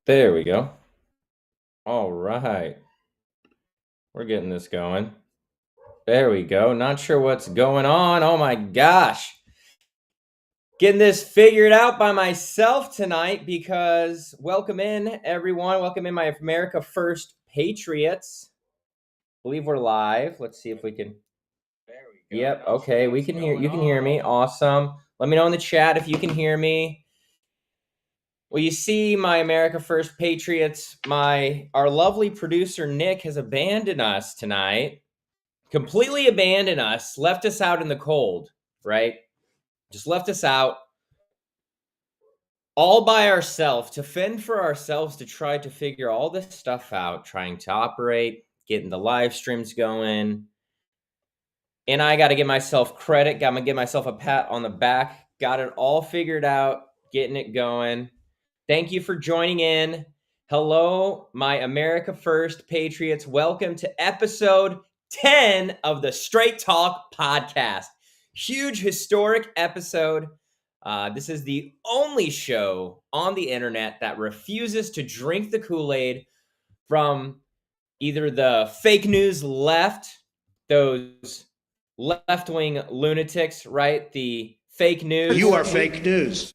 There we go. All right. We're getting this going. There we go. Not sure what's going on. Oh my gosh. Getting this figured out by myself tonight because welcome in, everyone. Welcome in, my America First Patriots. Believe we're live. Let's see if we can. There we go. Yep. Okay. We can hear. You can hear me. Awesome. Let me know in the chat if you can hear me. Well, you see, my America First Patriots, our lovely producer Nick has abandoned us tonight. Completely abandoned us, left us out in the cold, right? Just left us out all by ourselves to fend for ourselves, to try to figure all this stuff out, trying to operate, getting the live streams going. And I got to give myself credit, got to give myself a pat on the back, got it all figured out, getting it going. Thank you for joining in. Hello, my America First Patriots. Welcome to episode 10 of the Straight Talk podcast. Huge historic episode. This is the only show on the internet that refuses to drink the Kool-Aid from either the fake news left, those left-wing lunatics, right? The fake news. You are fake news.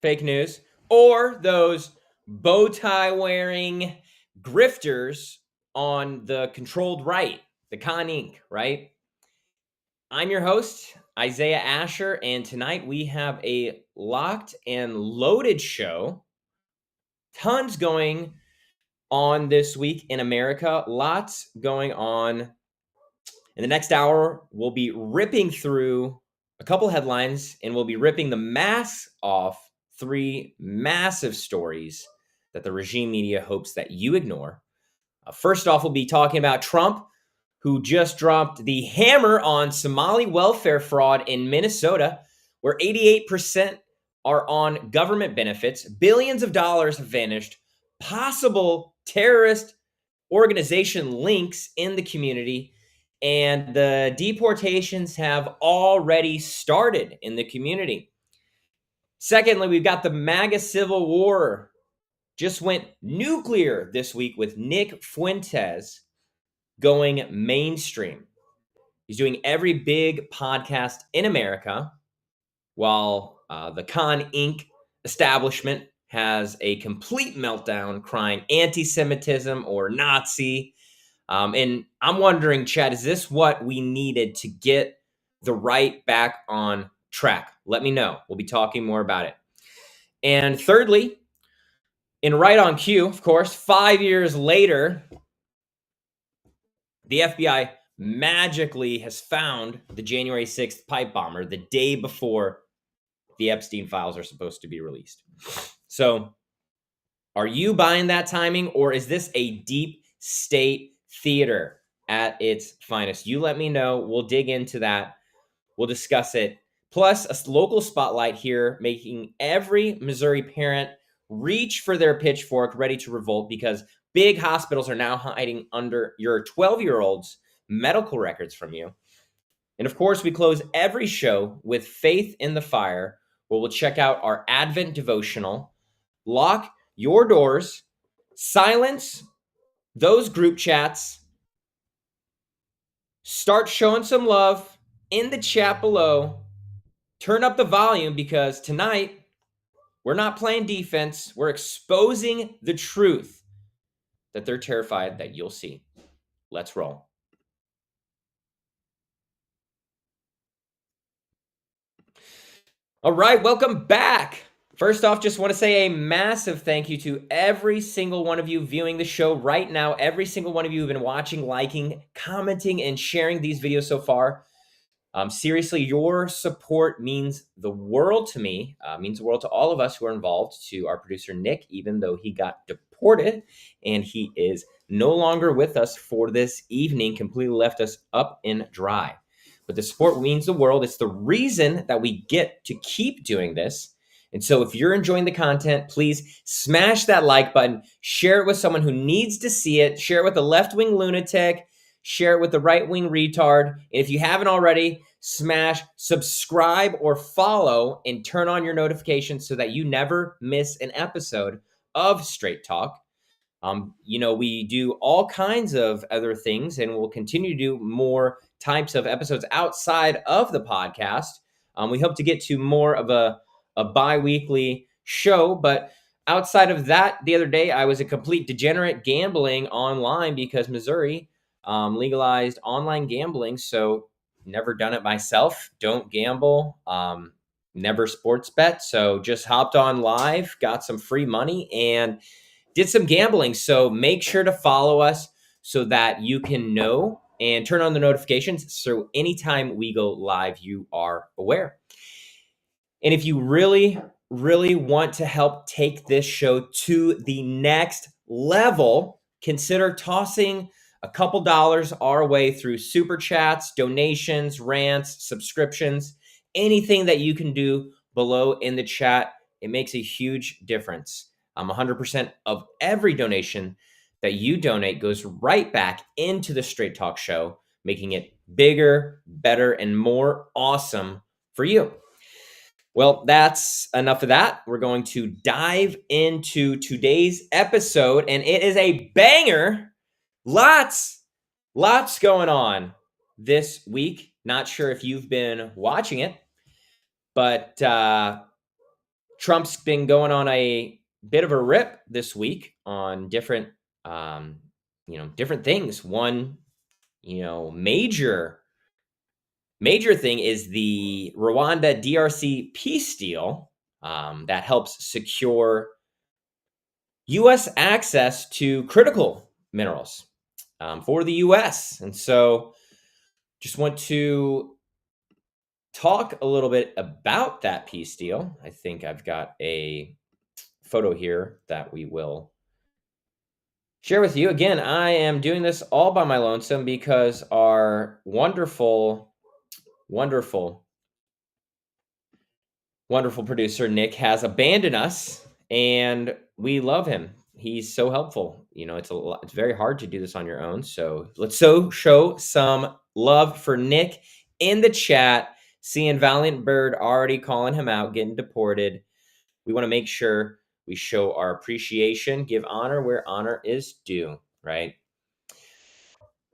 Fake news, or those bow tie wearing grifters on the controlled right, the Con Inc., right? I'm your host, Isaiah Asher, and tonight we have a locked and loaded show. Tons going on this week in America, lots going on. In the next hour, we'll be ripping through a couple headlines, and we'll be ripping the mask off three massive stories that the regime media hopes that you ignore. First off, we'll be talking about Trump, who just dropped the hammer on Somali welfare fraud in Minnesota, where 88% are on government benefits. Billions of dollars have vanished. Possible terrorist organization links in the community. And the deportations have already started in the community. Secondly, we've got the MAGA Civil War. Just went nuclear this week with Nick Fuentes going mainstream. He's doing every big podcast in America, while the Con Inc. establishment has a complete meltdown, crying anti-Semitism or Nazi. And I'm wondering, Chad, is this what we needed to get the right back on track? Let me know. We'll be talking more about it. And thirdly, in Right on Cue, of course, 5 years later, the FBI magically has found the January 6th pipe bomber the day before the Epstein files are supposed to be released. So are you buying that timing, or is this a deep state theater at its finest? You let me know. We'll dig into that. We'll discuss it. Plus, a local spotlight here, making every Missouri parent reach for their pitchfork, ready to revolt, because big hospitals are now hiding under your 12-year-old's medical records from you. And of course, we close every show with Faith in the Fire, where we'll check out our Advent devotional, lock your doors, silence those group chats, start showing some love in the chat below, turn up the volume, because tonight we're not playing defense. We're exposing the truth that they're terrified that you'll see. Let's roll. All right, welcome back. First off, just want to say a massive thank you to every single one of you viewing the show right now. Every single one of you who've been watching, liking, commenting, and sharing these videos so far. Seriously, your support means the world to me, means the world to all of us who are involved, to our producer, Nick, even though he got deported and he is no longer with us for this evening, completely left us up and dry. But the support means the world. It's the reason that we get to keep doing this. And so if you're enjoying the content, please smash that like button, share it with someone who needs to see it, share it with a left-wing lunatic, share it with the right-wing retard. And if you haven't already, smash subscribe or follow and turn on your notifications so that you never miss an episode of Straight Talk. We do all kinds of other things, and we'll continue to do more types of episodes outside of the podcast. We hope to get to more of a bi-weekly show, but outside of that, the other day I was a complete degenerate gambling online because Missouri legalized online gambling. So never done it myself. Don't gamble. Never sports bet. So just hopped on live, got some free money, and did some gambling. So make sure to follow us so that you can know and turn on the notifications. So anytime we go live, you are aware. And if you really, really want to help take this show to the next level, consider tossing a couple dollars our way through super chats, donations, rants, subscriptions, anything that you can do below in the chat. It makes a huge difference. 100% of every donation that you donate goes right back into the Straight Talk Show, making it bigger, better, and more awesome for you. Well, that's enough of that. We're going to dive into today's episode, and it is a banger. Lots going on this week. Not sure if you've been watching it, but Trump's been going on a bit of a rip this week on different, different things. One, major thing is the Rwanda DRC peace deal that helps secure U.S. access to critical minerals for the U.S. And so just want to talk a little bit about that peace deal. I think I've got a photo here that we will share with you. Again, I am doing this all by my lonesome because our wonderful producer Nick has abandoned us, and we love him. He's so helpful. It's very hard to do this on your own. So let's show some love for Nick in the chat. Seeing Valiant Bird already calling him out, getting deported. We want to make sure we show our appreciation, give honor where honor is due, right?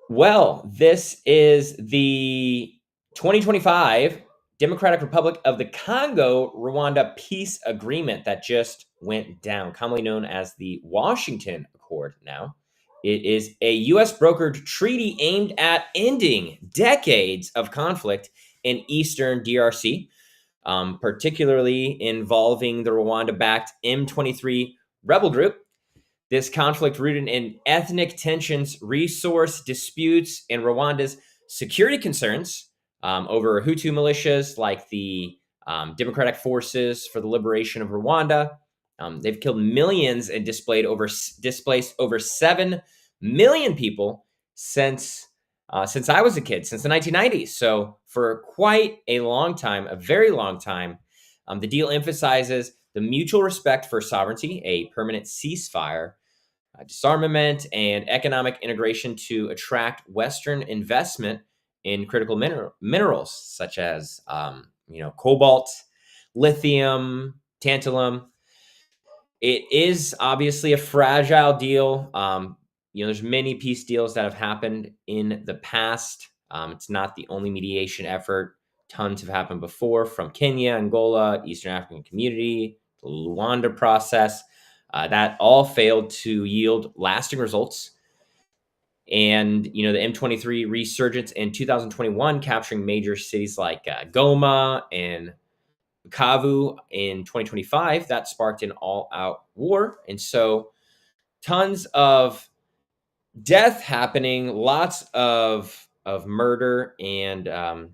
Well, this is the 2025 Democratic Republic of the Congo Rwanda peace agreement that just went down, commonly known as the Washington Accord now. It is a U.S. brokered treaty aimed at ending decades of conflict in eastern DRC, particularly involving the Rwanda-backed M23 rebel group. This conflict rooted in ethnic tensions, resource disputes, and Rwanda's security concerns over Hutu militias like the Democratic Forces for the Liberation of Rwanda. They've killed millions and displaced over 7 million people since I was a kid, since the 1990s. So for quite a long time, a very long time, the deal emphasizes the mutual respect for sovereignty, a permanent ceasefire, disarmament, and economic integration to attract Western investment in critical minerals such as, cobalt, lithium, tantalum. It is obviously a fragile deal. There's many peace deals that have happened in the past. It's not the only mediation effort. Tons have happened before, from Kenya, Angola, Eastern African Community, the Luanda process. That all failed to yield lasting results. And, the M23 resurgence in 2021, capturing major cities like Goma and Bukavu in 2025, that sparked an all-out war. And so tons of death happening, lots of murder and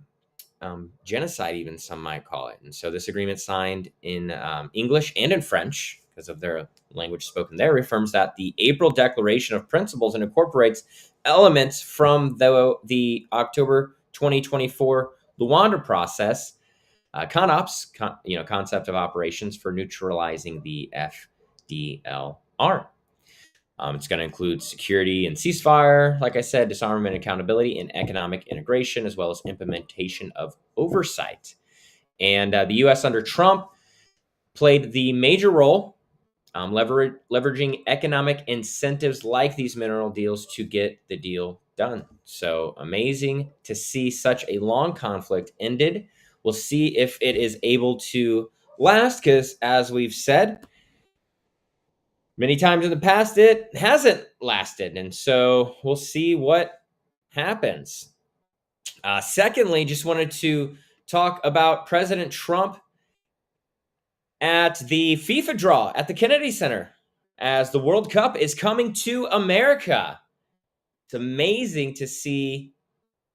genocide, even some might call it. And so this agreement, signed in English and in French, because of their language spoken there, reaffirms that the April Declaration of Principles and incorporates elements from the October 2024 Luanda process, CONOPS, concept of operations for neutralizing the FDLR. It's going to include security and ceasefire, like I said, disarmament, accountability, and economic integration, as well as implementation of oversight. And the U.S. under Trump played the major role leveraging economic incentives like these mineral deals to get the deal done. So amazing to see such a long conflict ended. We'll see if it is able to last, because as we've said many times in the past, it hasn't lasted. And so we'll see what happens. Secondly, just wanted to talk about President Trump at the FIFA draw at the Kennedy Center as the World Cup is coming to America. It's amazing to see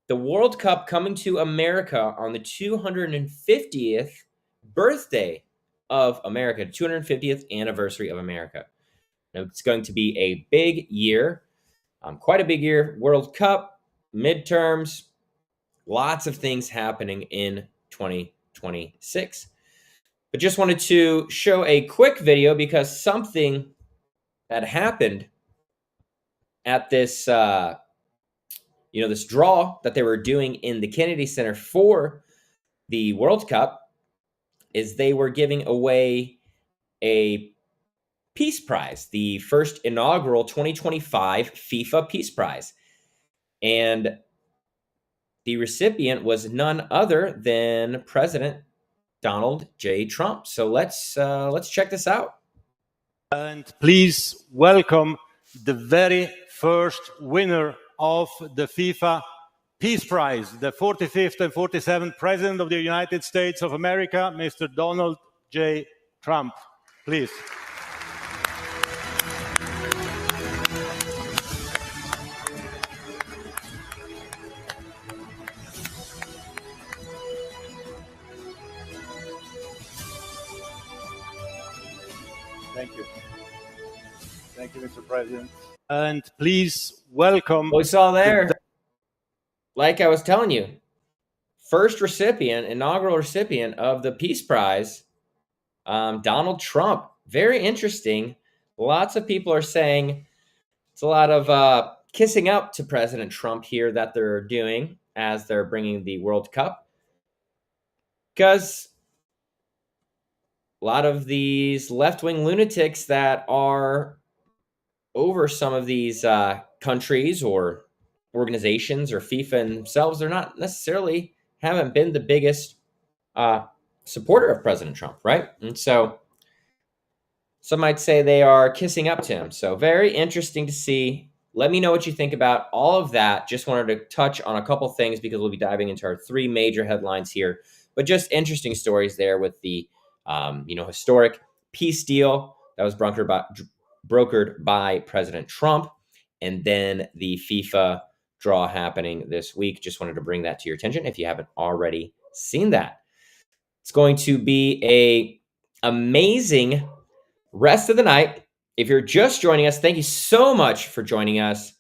the World Cup coming to America on the 250th birthday of America, 250th anniversary of America. Now, it's going to be a big year, quite a big year. World Cup, midterms, lots of things happening in 2026. But just wanted to show a quick video because something that happened at this, this draw that they were doing in the Kennedy Center for the World Cup is they were giving away a Peace Prize, the first inaugural 2025 FIFA Peace Prize. And the recipient was none other than President Donald J. Trump. So let's check this out. And please welcome the very first winner of the FIFA Peace Prize, the 45th and 47th President of the United States of America, Mr. Donald J. Trump. Please. Thank you. Thank you, Mr. President. And please welcome. We saw there, like I was telling you, first recipient, inaugural recipient of the Peace Prize, Donald Trump. Very interesting. Lots of people are saying it's a lot of kissing up to President Trump here that they're doing as they're bringing the World Cup. Because a lot of these left-wing lunatics that are over some of these countries or organizations or FIFA themselves, they're not necessarily haven't been the biggest supporter of President Trump, right? And so some might say they are kissing up to him. So very interesting to see. Let me know what you think about all of that. Just wanted to touch on a couple things because we'll be diving into our three major headlines here, but just interesting stories there with the historic peace deal that was brokered by President Trump, and then the FIFA draw happening this week. Just wanted to bring that to your attention if you haven't already seen that. It's going to be a amazing rest of the night. If you're just joining us, thank you so much for joining us.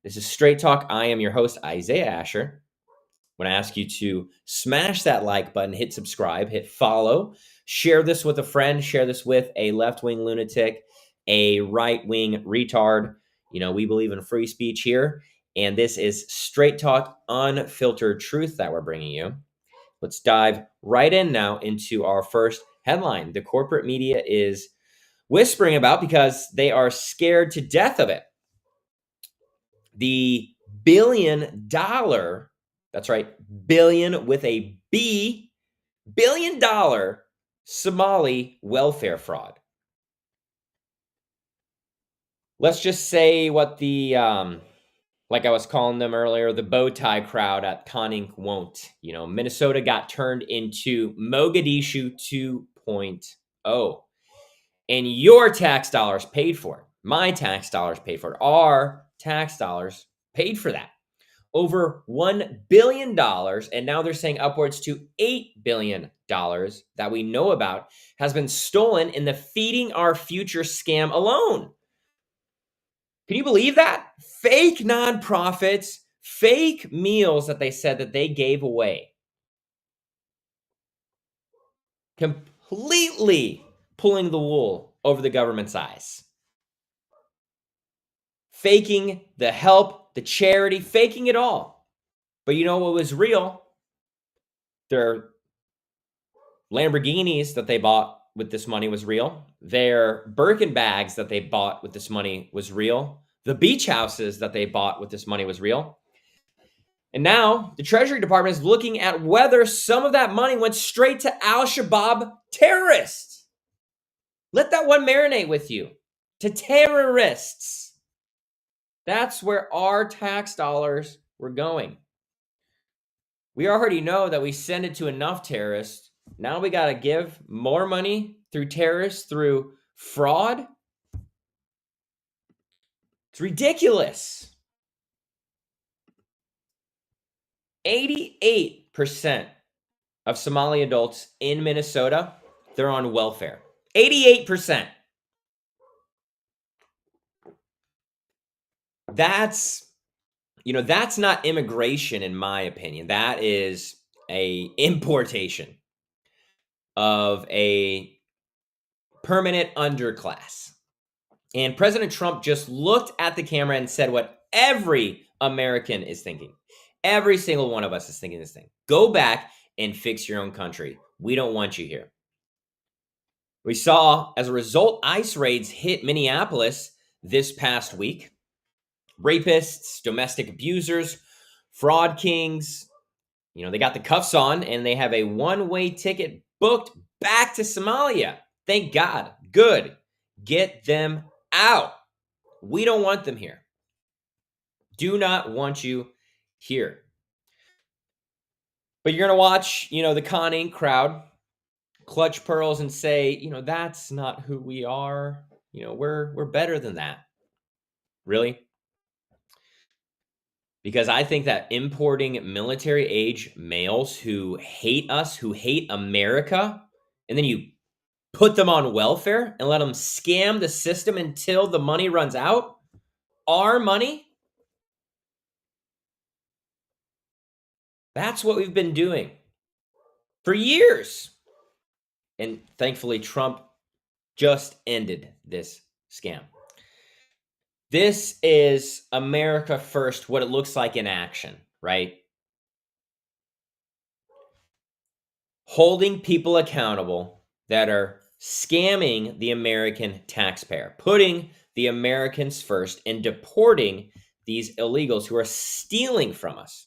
This is Straight Talk. I am your host, Isaiah Asher. I want to ask you to smash that like button, hit subscribe, hit follow, share this with a friend, share this with a left-wing lunatic, a right-wing retard. We believe in free speech here, and this is Straight Talk, unfiltered truth that we're bringing you. Let's dive right in now into our first headline. The corporate media is whispering about because they are scared to death of it. The billion-dollar, that's right, billion with a B, billion-dollar Somali welfare fraud. Let's just say what the, like I was calling them earlier, the bow tie crowd at Con Inc. won't. Minnesota got turned into Mogadishu 2.0. And your tax dollars paid for it. My tax dollars paid for it. Our tax dollars paid for that. Over $1 billion, and now they're saying upwards to $8 billion that we know about has been stolen in the Feeding Our Future scam alone. Can you believe that? Fake nonprofits, fake meals that they said that they gave away. Completely pulling the wool over the government's eyes. Faking the help, the charity, faking it all. But you know what was real? Their Lamborghinis that they bought with this money was real. Their Birkin bags that they bought with this money was real. The beach houses that they bought with this money was real. And now the Treasury Department is looking at whether some of that money went straight to al-Shabaab terrorists. Let that one marinate with you. To terrorists. That's where our tax dollars were going. We already know that we send it to enough terrorists. Now we got to give more money through terrorists, through fraud. It's ridiculous. 88% of Somali adults in Minnesota, they're on welfare. 88%. That's not immigration, in my opinion. That is a importation of a permanent underclass. And President Trump just looked at the camera and said what every American is thinking. Every single one of us is thinking this thing. Go back and fix your own country. We don't want you here. We saw, as a result, ICE raids hit Minneapolis this past week. Rapists, domestic abusers, fraud kings, they got the cuffs on and they have a one-way ticket booked back to Somalia. Thank God. Good. Get them out. We don't want them here. Do not want you here. But you're going to watch, the Con Inc. crowd clutch pearls and say, that's not who we are. We're better than that. Really? Because I think that importing military-age males who hate us, who hate America, and then you put them on welfare and let them scam the system until the money runs out, our money, that's what we've been doing for years. And thankfully, Trump just ended this scam. This is America First, what it looks like in action, right? Holding people accountable that are scamming the American taxpayer, putting the Americans first, and deporting these illegals who are stealing from us.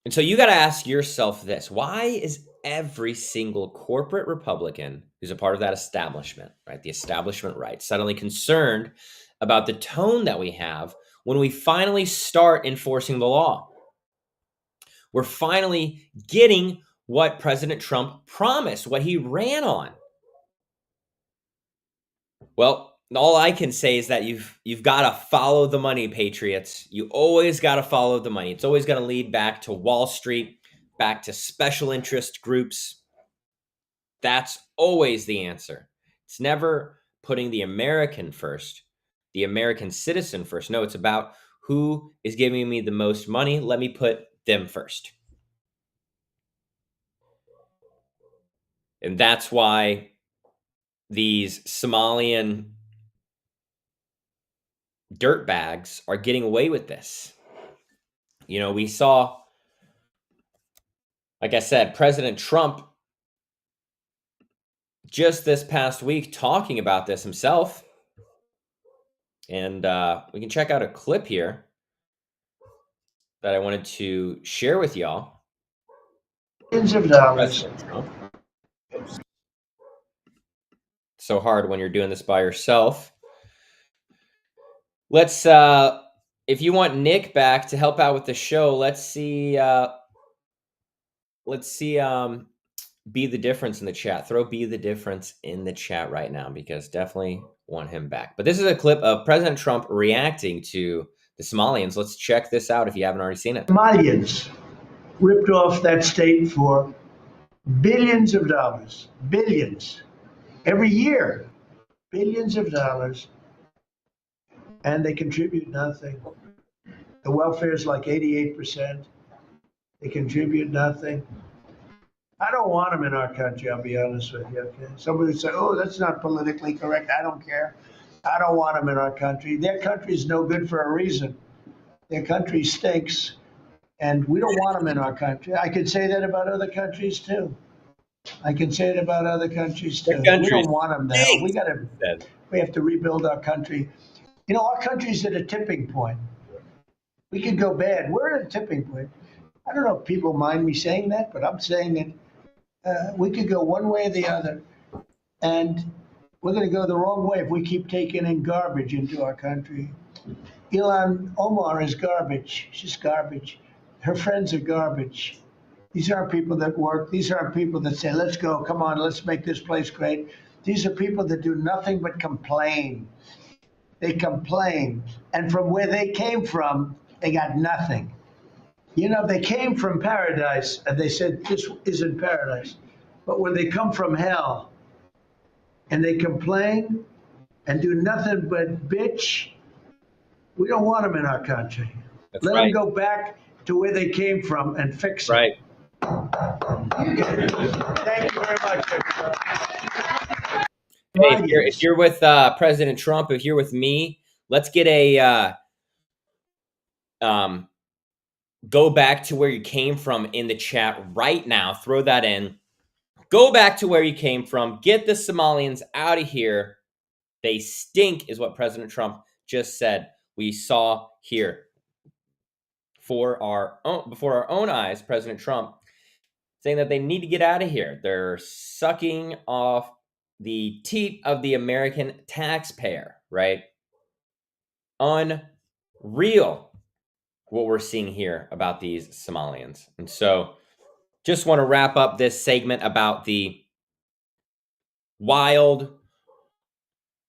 And so you got to ask yourself this: why is every single corporate Republican who's a part of that establishment, right, the establishment right, suddenly concerned about the tone that we have when we finally start enforcing the law? We're finally getting what President Trump promised, what he ran on. Well, all I can say is that you've got to follow the money, patriots. You always got to follow the money. It's always going to lead back to Wall Street, back to special interest groups. That's always the answer. It's never putting the American first, the American citizen first. No, it's about who is giving me the most money. Let me put them first. And that's why these Somalian dirtbags are getting away with this. We saw, like I said, President Trump just this past week talking about this himself. And we can check out a clip here that I wanted to share with y'all. Millions of dollars. So hard when you're doing this by yourself. Let's, if you want Nick back to help out with the show, let's see, be the difference in the chat. Throw be the difference in the chat right now, because definitely want him back. But this is a clip of President Trump reacting to the Somalians. Let's check this out if you haven't already seen it. Somalians ripped off that state for billions of dollars, billions, every year, billions of dollars, and they contribute nothing. The welfare is like 88%. They contribute nothing. I don't want them in our country, I'll be honest with you. Okay? Somebody would say, oh, that's not politically correct. I don't care. I don't want them in our country. Their country is no good for a reason. Their country stinks, and we don't want them in our country. I could say that about other countries too. I can say it about other countries too. Their We countries. don't want them there. Said. We have to rebuild our country. You know, our country's at a tipping point. We could go bad. We're at a tipping point. I don't know if people mind me saying that, but I'm saying it. We could go one way or the other, and we're going to go the wrong way if we keep taking in garbage into our country. Ilhan Omar is garbage. She's garbage. Her friends are garbage. These aren't people that work. These aren't people that say, let's go, come on, let's make this place great. These are people that do nothing but complain. They complain. And from where they came from, they got nothing. You know, they came from paradise and they said, this isn't paradise. But when they come from hell and they complain and do nothing but bitch, we don't want them in our country. That's Let right. them go back to where they came from and fix it. Right. Thank you very much, everybody. Hey, if you're with President Trump, if you're with me, let's get a go back to where you came from in the chat right now. Throw that in. Go back to where you came from. Get the Somalians out of here. They stink, is what President Trump just said. We saw here before our own eyes, President Trump saying that they need to get out of here. They're sucking off the teat of the American taxpayer, right? Unreal what we're seeing here about these Somalians. And so just want to wrap up this segment about the wild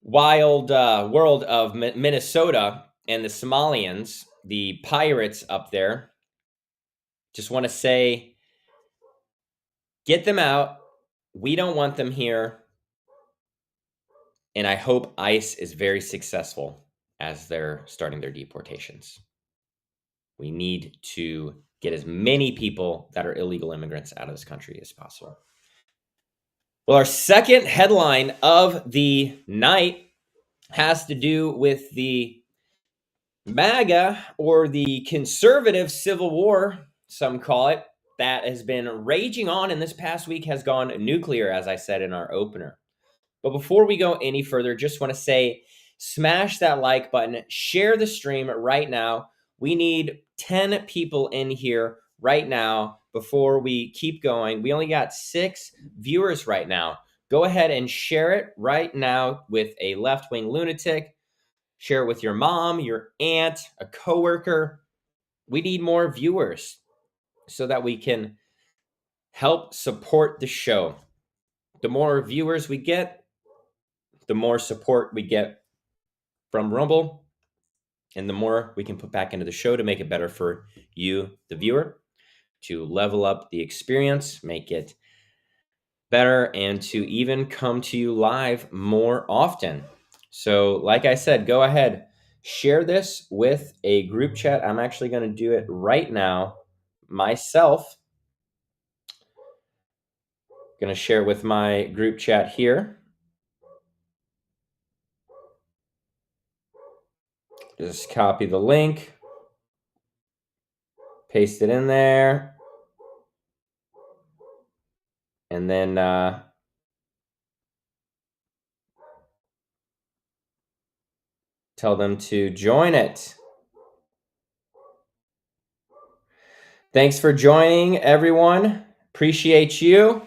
world of Minnesota and the Somalians, the pirates up there. Just want to say, get them out. We don't want them here. And I hope ICE is very successful as they're starting their deportations. We need to get as many people that are illegal immigrants out of this country as possible. Well, our second headline of the night has to do with the MAGA, or the conservative civil war, some call it, that has been raging on and this past week has gone nuclear, as I said in our opener. But before we go any further, just want to say, smash that like button, share the stream right now. We need 10 people in here right now before we keep going. We only got 6 viewers right now. Go ahead and share it right now with a left-wing lunatic. Share it with your mom, your aunt, a coworker. We need more viewers so that we can help support the show. The more viewers we get, the more support we get from Rumble, and the more we can put back into the show to make it better for you, the viewer, to level up the experience, make it better, and to even come to you live more often. So, like I said, go ahead, share this with a group chat. I'm actually going to do it right now myself. Going to share with my group chat here. Just copy the link, paste it in there, and then tell them to join it. Thanks for joining, everyone. Appreciate you.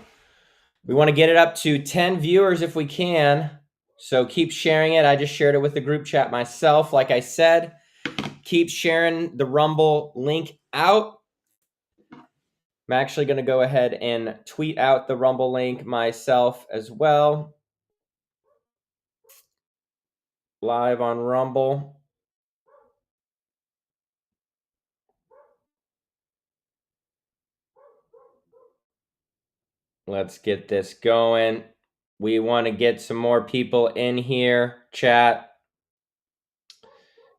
We want to get it up to 10 viewers if we can. So keep sharing it. I just shared it with the group chat myself. Like I said, keep sharing the Rumble link out. I'm actually going to go ahead and tweet out the Rumble link myself as well. Live on Rumble. Let's get this going. We want to get some more people in here. Chat.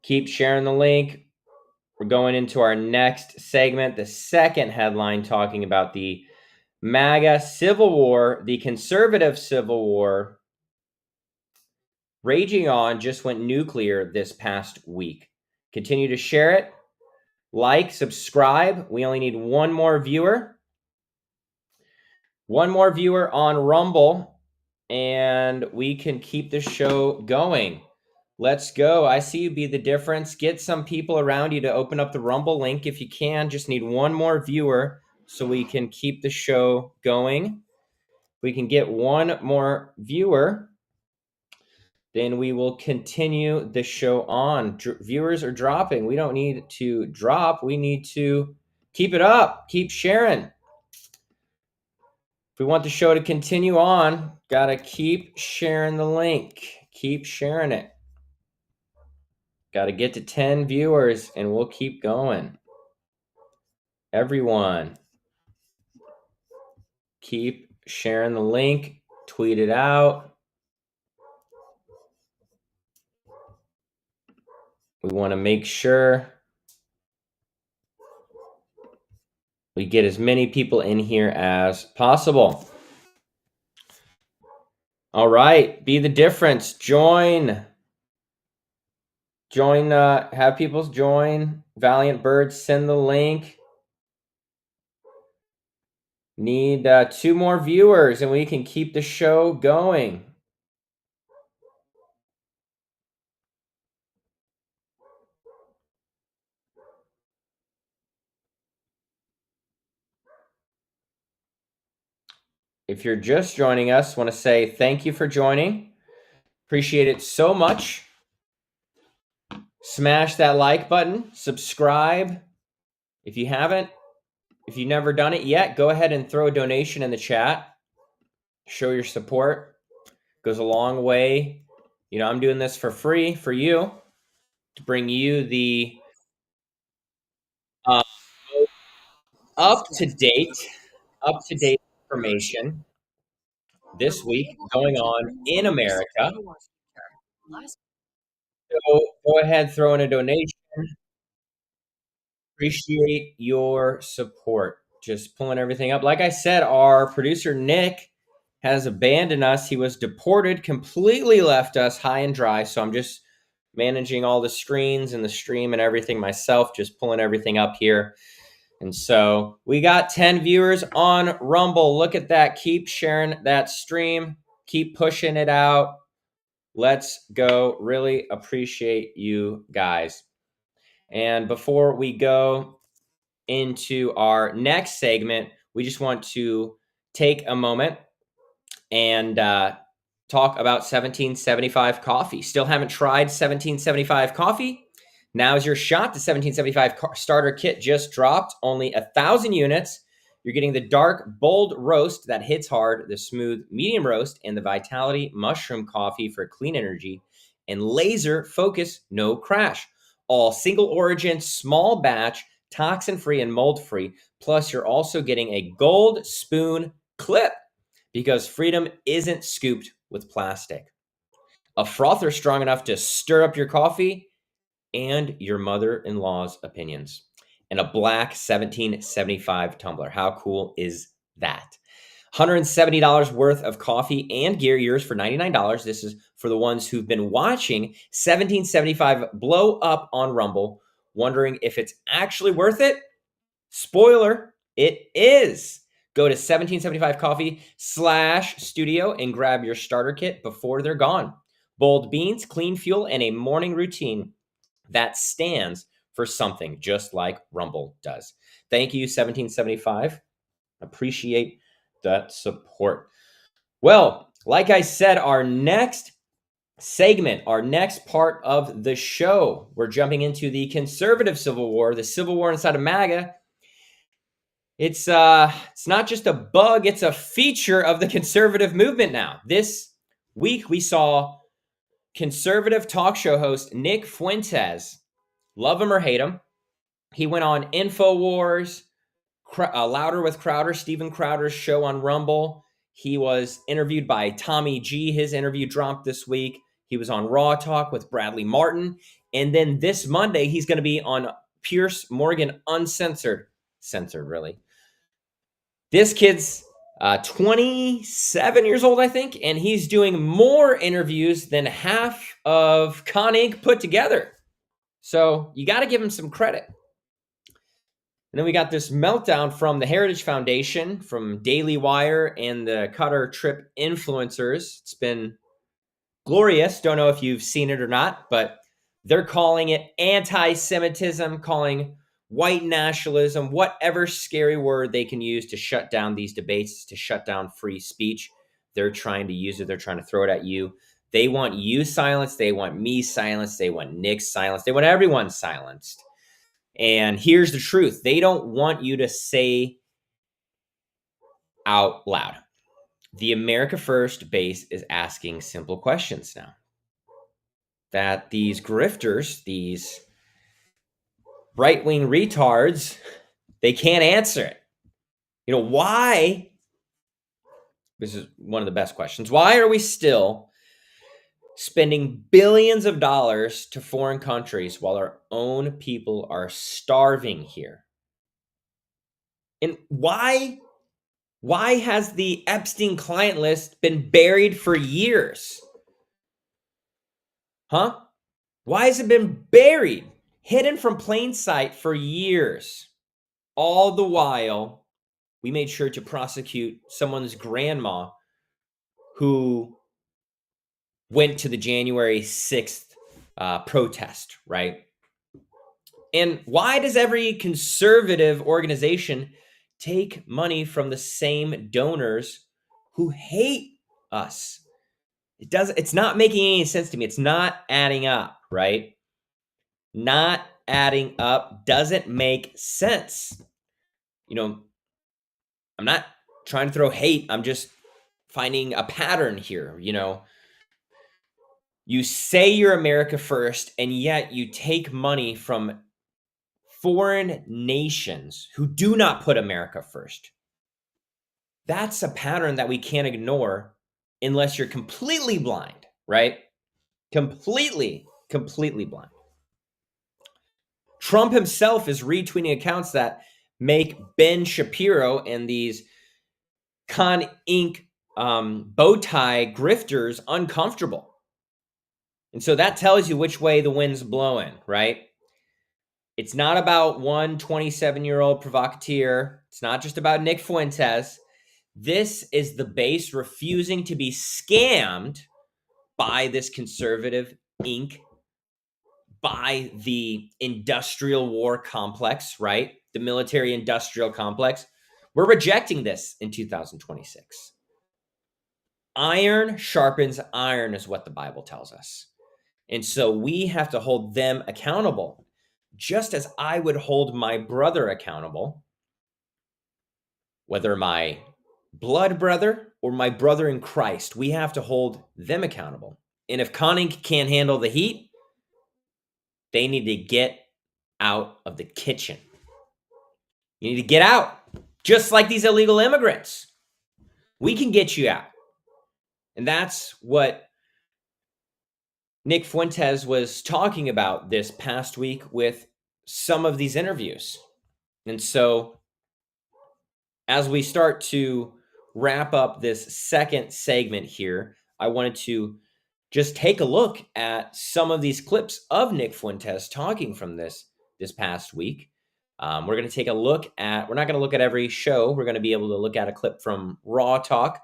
Keep sharing the link. We're going into our next segment, the second headline, talking about the MAGA civil war, the conservative civil war, raging on, just went nuclear this past week. Continue to share it, like, subscribe. We only need one more viewer. One more viewer on Rumble, and we can keep the show going. Let's go. I see you, Be the Difference. Get some people around you to open up the Rumble link if you can. Just need one more viewer so we can keep the show going. We can get one more viewer, then we will continue the show on. Viewers are dropping. We don't need to drop. We need to keep it up. Keep sharing. If we want the show to continue on, got to keep sharing the link. Keep sharing it. Got to get to 10 viewers and we'll keep going. Everyone, keep sharing the link. Tweet it out. We want to make sure we get as many people in here as possible. All right, Be the Difference. Join. Have people join. Valiant Birds, send the link. Need 2 more viewers and we can keep the show going. If you're just joining us, want to say thank you for joining. Appreciate it so much. Smash that like button, subscribe. If you haven't, if you've never done it yet, go ahead and throw a donation in the chat. Show your support. Goes a long way. You know, I'm doing this for free for you to bring you the up-to-date information this week going on in America. So go ahead, throw in a donation. Appreciate your support. Just pulling everything up. Like I said, our producer Nick has abandoned us. He was deported, completely left us high and dry. So I'm just managing all the screens and the stream and everything myself, just pulling everything up here. And so we got 10 viewers on Rumble. Look at that. Keep sharing that stream. Keep pushing it out. Let's go. Really appreciate you guys. And before we go into our next segment, we just want to take a moment and talk about 1775 coffee. Still haven't tried 1775 coffee? Now's your shot. The 1775 starter kit just dropped. Only 1,000 units. You're getting the dark, bold roast that hits hard, the smooth, medium roast, and the Vitality mushroom coffee for clean energy, and laser focus, no crash. All single origin, small batch, toxin-free and mold-free. Plus, you're also getting a gold spoon clip because freedom isn't scooped with plastic. A frother strong enough to stir up your coffee and your mother-in-law's opinions. And a black 1775 tumbler. How cool is that? $170 worth of coffee and gear, yours for $99. This is for the ones who've been watching 1775 blow up on Rumble, wondering if it's actually worth it. Spoiler, it is. Go to 1775coffee.com/studio and grab your starter kit before they're gone. Bold beans, clean fuel, and a morning routine that stands for something just like Rumble does. Thank you, 1775. Appreciate that support. Well, like I said, our next segment, our next part of the show, we're jumping into the conservative civil war, the civil war inside of MAGA. It's not just a bug, it's a feature of the conservative movement now. This week we saw conservative talk show host Nick Fuentes, love him or hate him, he went on InfoWars, Louder with Crowder, Steven Crowder's show on Rumble. He was interviewed by Tommy G. His interview dropped this week. He was on Raw Talk with Bradley Martin. And then this Monday, he's going to be on Piers Morgan Uncensored. Censored, really. This kid's 27 years old, I think, and he's doing more interviews than half of Con Inc. put together. So you got to give him some credit. And then we got this meltdown from the Heritage Foundation, from Daily Wire, and the Qatar trip influencers. It's been glorious. Don't know if you've seen it or not, but they're calling it anti-Semitism, calling white nationalism, whatever scary word they can use to shut down these debates, to shut down free speech. They're trying to use it. They're trying to throw it at you. They want you silenced. They want me silenced. They want Nick silenced. They want everyone silenced. And here's the truth. They don't want you to say out loud. The America First base is asking simple questions now. That these grifters, these right-wing retards, they can't answer it. Why? This is one of the best questions. Why are we still spending billions of dollars to foreign countries while our own people are starving here? And why has the Epstein client list been buried for years? Huh? Why has it been buried, hidden from plain sight for years? All the while, we made sure to prosecute someone's grandma who went to the January 6th protest, right? And why does every conservative organization take money from the same donors who hate us? It's not making any sense to me. It's not adding up, right? Not adding up doesn't make sense. I'm not trying to throw hate. I'm just finding a pattern here. You say you're America First, and yet you take money from foreign nations who do not put America first. That's a pattern that we can't ignore unless you're completely blind, right? Completely blind. Trump himself is retweeting accounts that make Ben Shapiro and these Con Inc. Bow tie grifters uncomfortable. And so that tells you which way the wind's blowing, right? It's not about one 27-year-old provocateur. It's not just about Nick Fuentes. This is the base refusing to be scammed by this conservative Inc., by the industrial war complex, right? The military industrial complex. We're rejecting this in 2026. Iron sharpens iron is what the Bible tells us. And so we have to hold them accountable, just as I would hold my brother accountable, whether my blood brother or my brother in Christ. We have to hold them accountable. And if Con Inc. can't handle the heat, they need to get out of the kitchen. You need to get out, just like these illegal immigrants. We can get you out. And that's what Nick Fuentes was talking about this past week with some of these interviews. And so as we start to wrap up this second segment here, I wanted to just take a look at some of these clips of Nick Fuentes talking from this past week. We're going to take a look at, we're not going to look at every show. We're going to be able to look at a clip from Raw Talk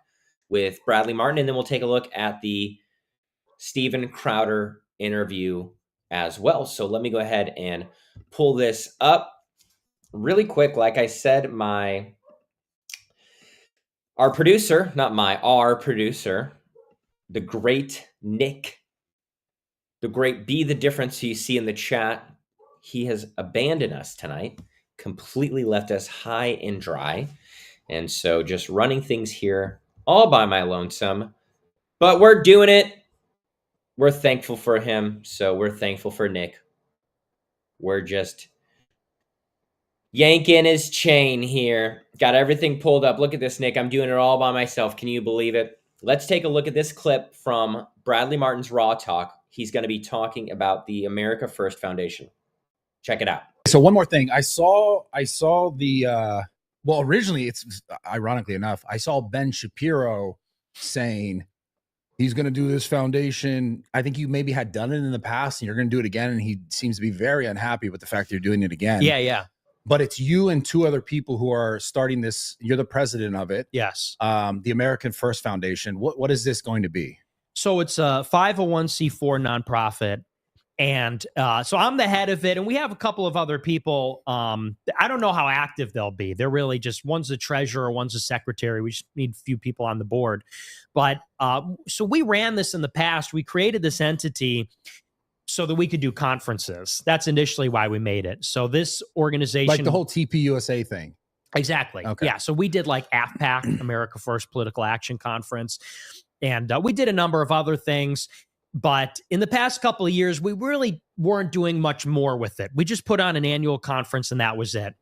with Bradley Martin, and then we'll take a look at the Steven Crowder interview as well. So let me go ahead and pull this up really quick. Like I said, our producer, the great Nick, the great Be the Difference you see in the chat, he has abandoned us tonight, completely left us high and dry. And so just running things here all by my lonesome, but we're doing it. We're thankful for him. So we're thankful for Nick. We're just yanking his chain here. Got everything pulled up. Look at this, Nick. I'm doing it all by myself. Can you believe it? Let's take a look at this clip from Bradley Martin's Raw Talk. He's going to be talking about the America First Foundation. Check it out. So one more thing. I saw the, well, originally, it's ironically enough, I saw Ben Shapiro saying he's going to do this foundation. I think you maybe had done it in the past and you're going to do it again. And he seems to be very unhappy with the fact that you're doing it again. Yeah. but it's you and two other people who are starting this. You're the president of it. Yes. The American First Foundation. What is this going to be? So it's a 501c4 nonprofit. And so I'm the head of it, and we have a couple of other people. I don't know how active they'll be. They're really just, one's a treasurer, one's a secretary. We just need a few people on the board. But so we ran this in the past. We created this entity so that we could do conferences. That's initially why we made it. So this organization, Like the whole TPUSA thing. Exactly. Okay. Yeah. So we did like AFPAC, America First Political Action Conference, and we did a number of other things. But in the past couple of years, we really weren't doing much more with it. We just put on an annual conference and that was it.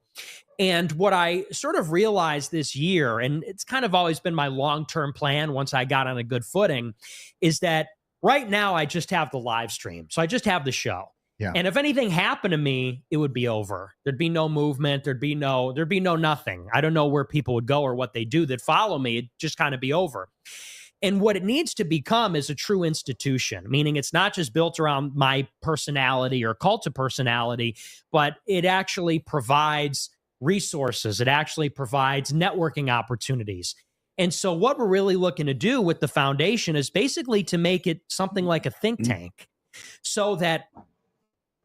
And what I sort of realized this year, and it's kind of always been my long-term plan once I got on a good footing, is that right now I just have the live stream. So I just have the show. Yeah. And if anything happened to me, it would be over. There'd be no movement. There'd be no nothing. I don't know where people would go or what they do that follow me. It'd just kind of be over. And what it needs to become is a true institution, meaning it's not just built around my personality or cult of personality, but it actually provides resources. It actually provides networking opportunities. And so what we're really looking to do with the foundation is basically to make it something like a think tank, so that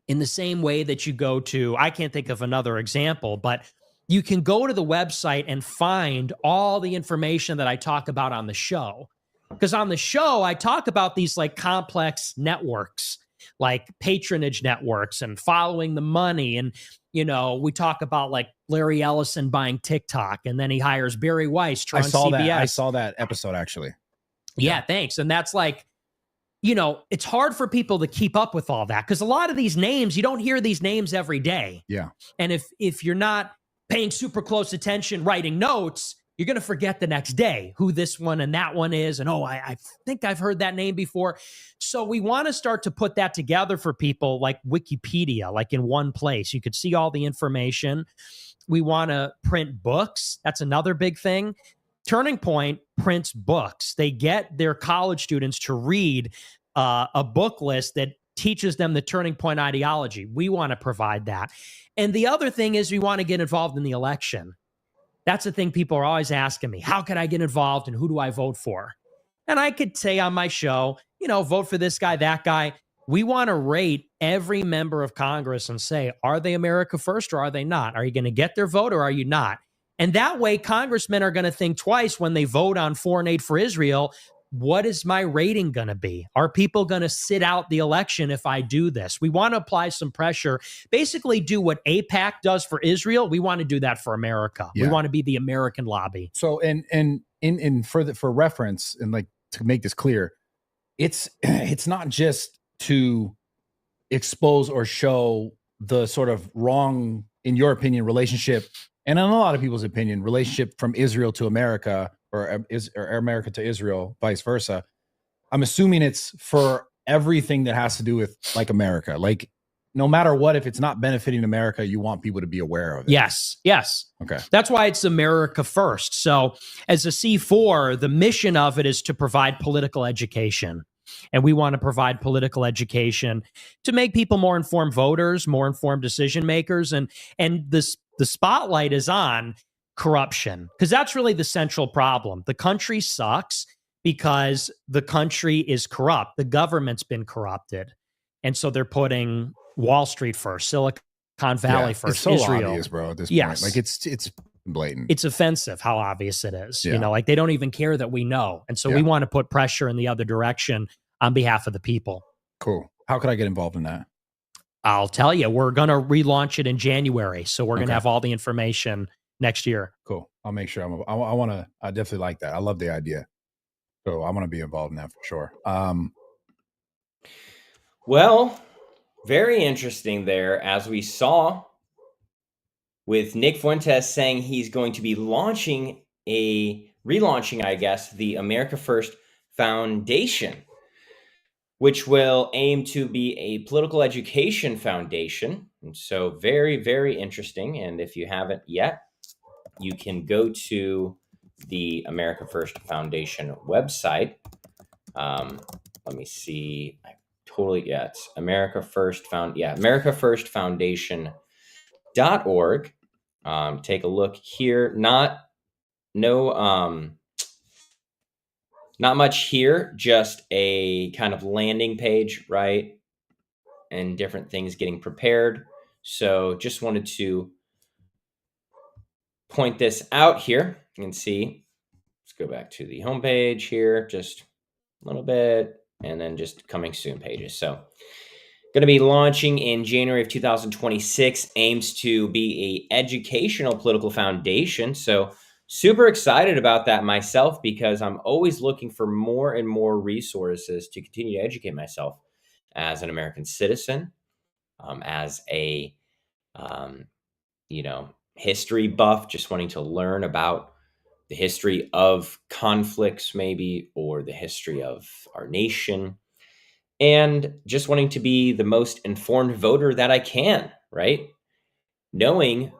in the same way that you go to, I can't think of another example, but you can go to the website and find all the information that I talk about on the show. Because on the show, I talk about these like complex networks, like patronage networks and following the money. And, you know, we talk about like Larry Ellison buying TikTok, and then he hires Barry Weiss on CBS. I saw that episode, actually. Yeah, thanks. And that's like, you know, it's hard for people to keep up with all that because a lot of these names, you don't hear these names every day. Yeah. And if you're not paying super close attention, writing notes, you're going to forget the next day who this one and that one is. And, I think I've heard that name before. So we want to start to put that together for people like Wikipedia, like in one place. You could see all the information. We want to print books. That's another big thing. Turning Point prints books. They get their college students to read a book list that teaches them the Turning Point ideology. We want to provide that. And the other thing is we want to get involved in the election. That's the thing people are always asking me. How can I get involved and who do I vote for? And I could say on my show, you know, vote for this guy, that guy. We want to rate every member of Congress and say, are they America First or are they not? Are you going to get their vote or are you not? And that way, congressmen are going to think twice when they vote on foreign aid for Israel. What is my rating going to be? Are people going to sit out the election if I do this? We want to apply some pressure, basically do what AIPAC does for Israel. We want to do that for America. Yeah. We want to be the American lobby. So, for reference, and like to make this clear, it's not just to expose or show the sort of wrong, in your opinion, relationship, and in a lot of people's opinion, relationship from Israel to America, or America to Israel, vice versa. I'm assuming it's for everything that has to do with like America. Like no matter what, if it's not benefiting America, you want people to be aware of it. Yes. Okay. That's why it's America First. So as a C4, the mission of it is to provide political education. And we want to provide political education to make people more informed voters, more informed decision makers. And the spotlight is on corruption, because that's really the central problem. The country sucks because the country is corrupt. The government's been corrupted. And so they're putting Wall Street first, Silicon Valley first, it's so Israel. obvious, bro, at this Yes. point. Like it's blatant. It's offensive how obvious it is. Yeah. You know, like they don't even care that we know. And so we want to put pressure in the other direction on behalf of the people. Cool. How could I get involved in that? I'll tell you, we're going to relaunch it in January. So we're going to have all the information next year. Cool. I'll make sure I definitely like that. I love the idea. So I want to be involved in that for sure. Well, very interesting there, as we saw with Nick Fuentes saying he's going to be relaunching, I guess, the America First Foundation, which will aim to be a political education foundation. And so very, very interesting. And if you haven't yet, you can go to the America First Foundation website. Let me see. It's America First AmericaFirstFoundation.org. Take a look here. Not much here, just a kind of landing page, right? And different things getting prepared. So just wanted to point this out here. You can see, let's go back to the homepage here, just a little bit, and then just coming soon pages. So going to be launching in January of 2026, aims to be a educational political foundation. So super excited about that myself, because I'm always looking for more and more resources to continue to educate myself as an American citizen, as a, history buff, just wanting to learn about the history of conflicts maybe, or the history of our nation, and just wanting to be the most informed voter that I can, right? Knowing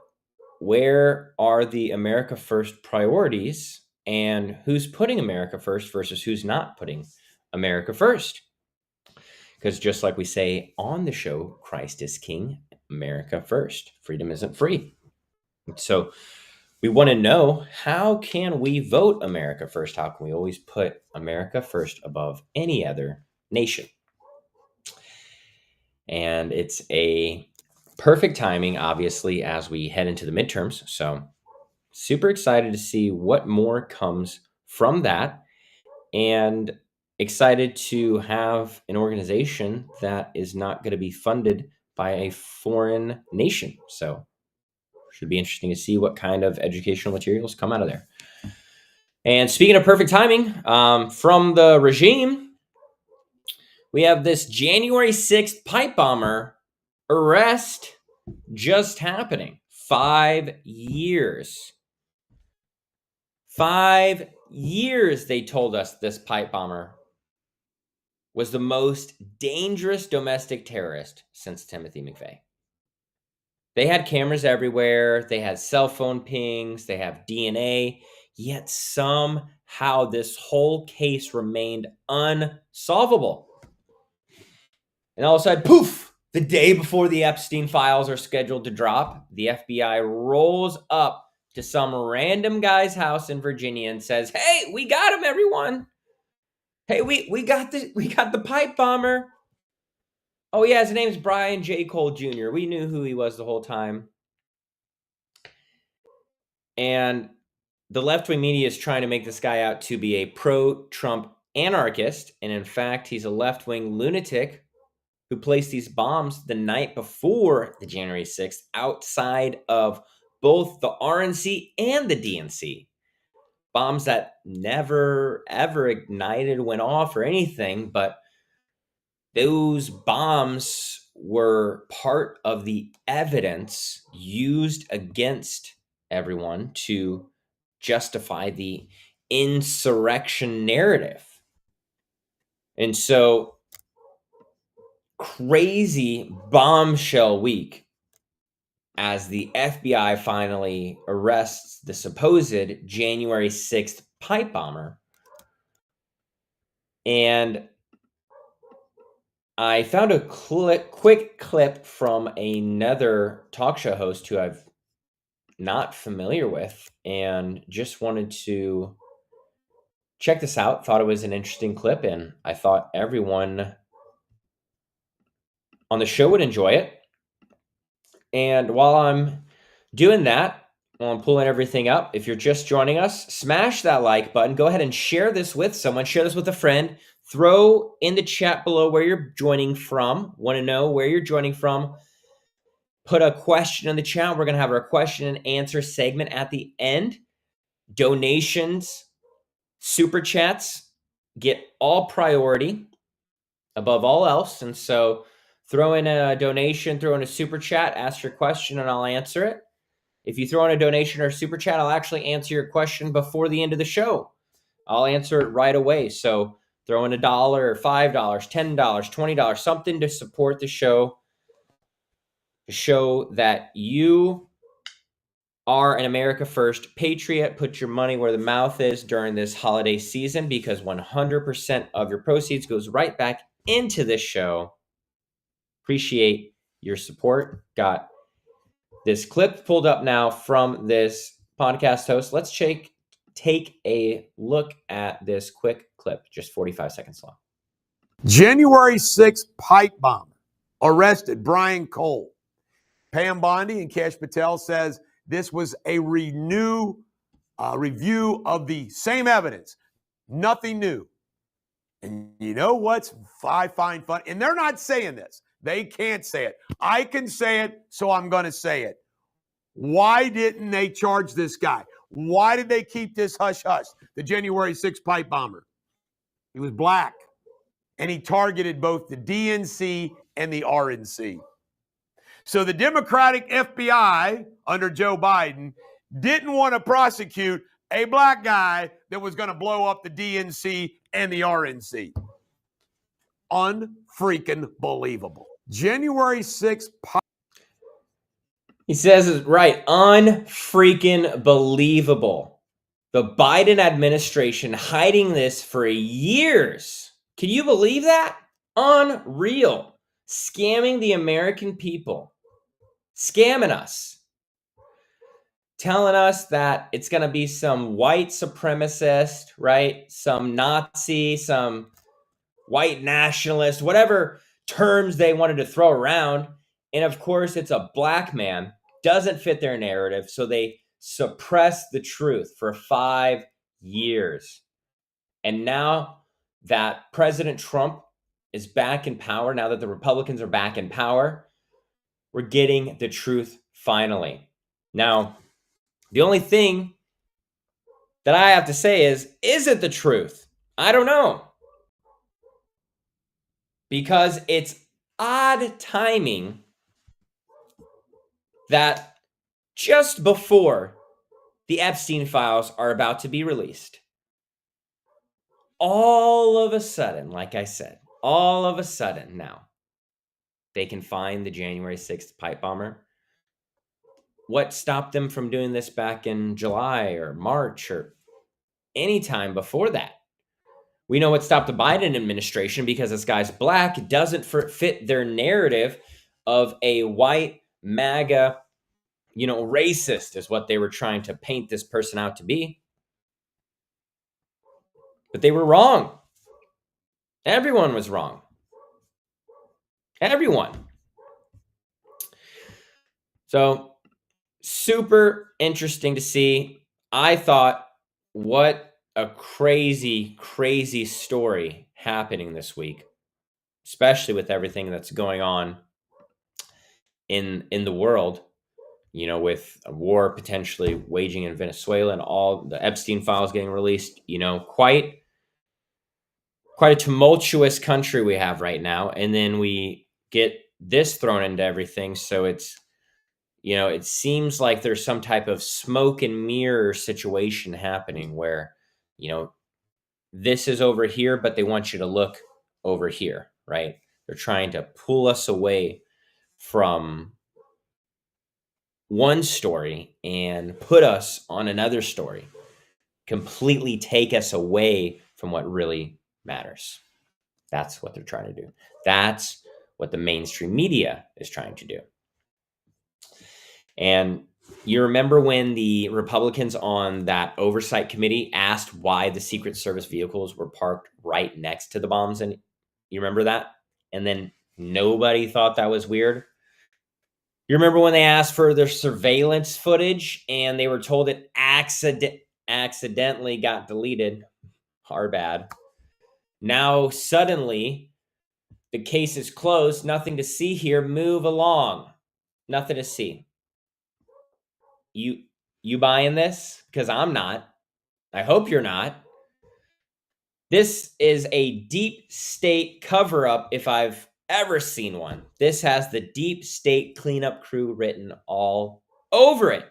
where are the America First priorities and who's putting America first versus who's not putting America first. Because just like we say on the show, Christ is King, America first. Freedom isn't free. So we want to know, how can we vote America first? How can we always put America first above any other nation? And it's a perfect timing, obviously, as we head into the midterms. So super excited to see what more comes from that, and excited to have an organization that is not going to be funded by a foreign nation. So should be interesting to see what kind of educational materials come out of there. And speaking of perfect timing, from the regime, we have this January 6th pipe bomber arrest just happening. 5 years. 5 years they told us this pipe bomber was the most dangerous domestic terrorist since Timothy McVeigh. They had cameras everywhere. They had cell phone pings. They have DNA. Yet somehow this whole case remained unsolvable. And all of a sudden, poof, the day before the Epstein files are scheduled to drop, the FBI rolls up to some random guy's house in Virginia and says, "Hey, we got him, everyone. Hey, we got the pipe bomber. Oh yeah, his name's Brian J. Cole Jr. We knew who he was the whole time." And the left-wing media is trying to make this guy out to be a pro-Trump anarchist. And in fact, he's a left-wing lunatic who placed these bombs the night before the January 6th outside of both the RNC and the DNC. Bombs that never, ever ignited, went off, or anything, but those bombs were part of the evidence used against everyone to justify the insurrection narrative. And so, crazy bombshell week as the FBI finally arrests the supposed January 6th pipe bomber. And I found a quick clip from another talk show host who I've not familiar with, and just wanted to check this out. Thought it was an interesting clip, and I thought everyone on the show would enjoy it. And while I'm doing that, while I'm pulling everything up, if you're just joining us, smash that like button. Go ahead and share this with someone. Share this with a friend. Throw in the chat below where you're joining from. Want to know where you're joining from. Put a question in the chat. We're going to have our question and answer segment at the end. Donations, super chats get all priority above all else. And so throw in a donation, throw in a super chat, ask your question, and I'll answer it. If you throw in a donation or a super chat, I'll actually answer your question before the end of the show. I'll answer it right away. So throw in $1, $5, $10, $20, something to support the show, to show that you are an America First patriot. Put your money where the mouth is during this holiday season, because 100% of your proceeds goes right back into this show. Appreciate your support. Got this clip pulled up now from this podcast host. Let's take a look at this quick clip, just 45 seconds long. January 6th pipe bomber arrested Brian Cole. Pam Bondi and Kesh Patel says this was a review of the same evidence. Nothing new. And you know what's I find fun? And they're not saying this. They can't say it. I can say it, so I'm going to say it. Why didn't they charge this guy? Why did they keep this hush-hush? The January 6th pipe bomber. He was black. And he targeted both the DNC and the RNC. So the Democratic FBI under Joe Biden didn't want to prosecute a black guy that was going to blow up the DNC and the RNC. Unfreaking believable. January 6th. He says it's right. Unfreaking believable. The Biden administration hiding this for years. Can you believe that? Unreal. Scamming the American people. Scamming us. Telling us that it's going to be some white supremacist, right? Some Nazi, some white nationalist, whatever terms they wanted to throw around. And of course, it's a black man. Doesn't fit their narrative. So they suppressed the truth for 5 years. And now that President Trump is back in power, now that the Republicans are back in power, we're getting the truth finally. Now, the only thing that I have to say is it the truth? I don't know. Because it's odd timing that just before the Epstein files are about to be released, all of a sudden, like I said, all of a sudden now, they can find the January 6th pipe bomber. What stopped them from doing this back in July or March or any time before that? We know what stopped the Biden administration because this guy's black. It doesn't fit their narrative of a white MAGA, racist is what they were trying to paint this person out to be. But they were wrong. Everyone was wrong. Everyone. So, super interesting to see. I thought, what a crazy, crazy story happening this week, especially with everything that's going on in the world, with a war potentially waging in Venezuela and all the Epstein files getting released, quite a tumultuous country we have right now. And then we get this thrown into everything. So it's, it seems like there's some type of smoke and mirror situation happening where, this is over here, but they want you to look over here, right? They're trying to pull us away from one story and put us on another story, completely take us away from what really matters. That's what they're trying to do. That's what the mainstream media is trying to do. And you remember when the Republicans on that oversight committee asked why the Secret Service vehicles were parked right next to the bombs? And you remember that? And then nobody thought that was weird. You remember when they asked for their surveillance footage and they were told it accidentally got deleted? Our bad. Now suddenly the case is closed. Nothing to see here. Move along. Nothing to see. You buying this? Because I'm not. I hope you're not. This is a deep state cover-up if I've ever seen one. This has the deep state cleanup crew written all over it.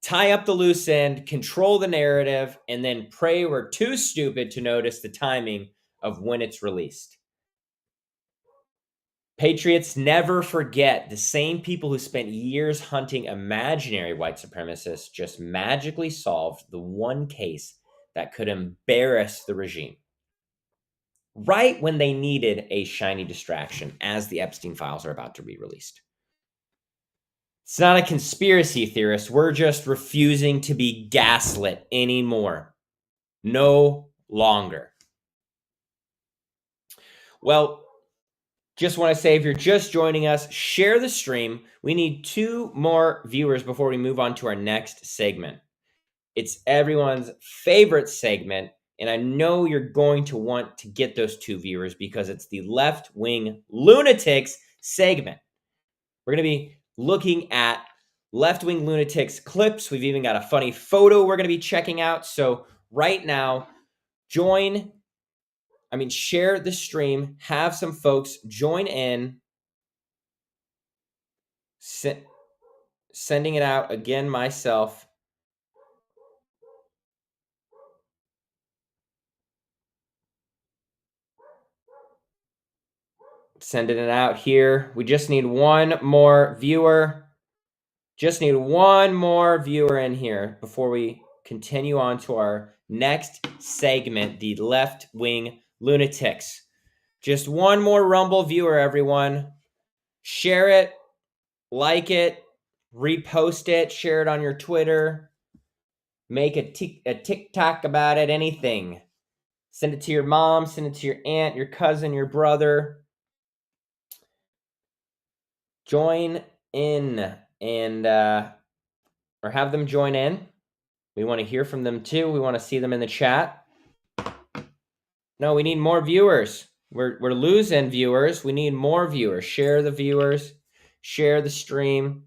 Tie up the loose end, control the narrative, and then pray we're too stupid to notice the timing of when it's released. Patriots never forget the same people who spent years hunting imaginary white supremacists just magically solved the one case that could embarrass the regime. Right when they needed a shiny distraction as the Epstein files are about to be released. It's not a conspiracy theorist. We're just refusing to be gaslit anymore. No longer. Well, just want to say, if you're just joining us, share the stream. We need 2 more viewers before we move on to our next segment. It's everyone's favorite segment, and I know you're going to want to get those 2 viewers because it's the left-wing lunatics segment. We're going to be looking at left-wing lunatics clips. We've even got a funny photo we're going to be checking out. So right now, share the stream, have some folks join in, sending it out again myself. Sending it out here. We just need 1 more viewer. Just need 1 more viewer in here before we continue on to our next segment, the left-wing lunatics. Just 1 more Rumble viewer, everyone. Share it, like it, repost it, share it on your Twitter, make a TikTok about it, anything. Send it to your mom, send it to your aunt, your cousin, your brother. Join in and or have them join in. We want to hear from them too. We want to see them in the chat. No, we need more viewers. We're losing viewers. We need more viewers. Share the viewers. Share the stream.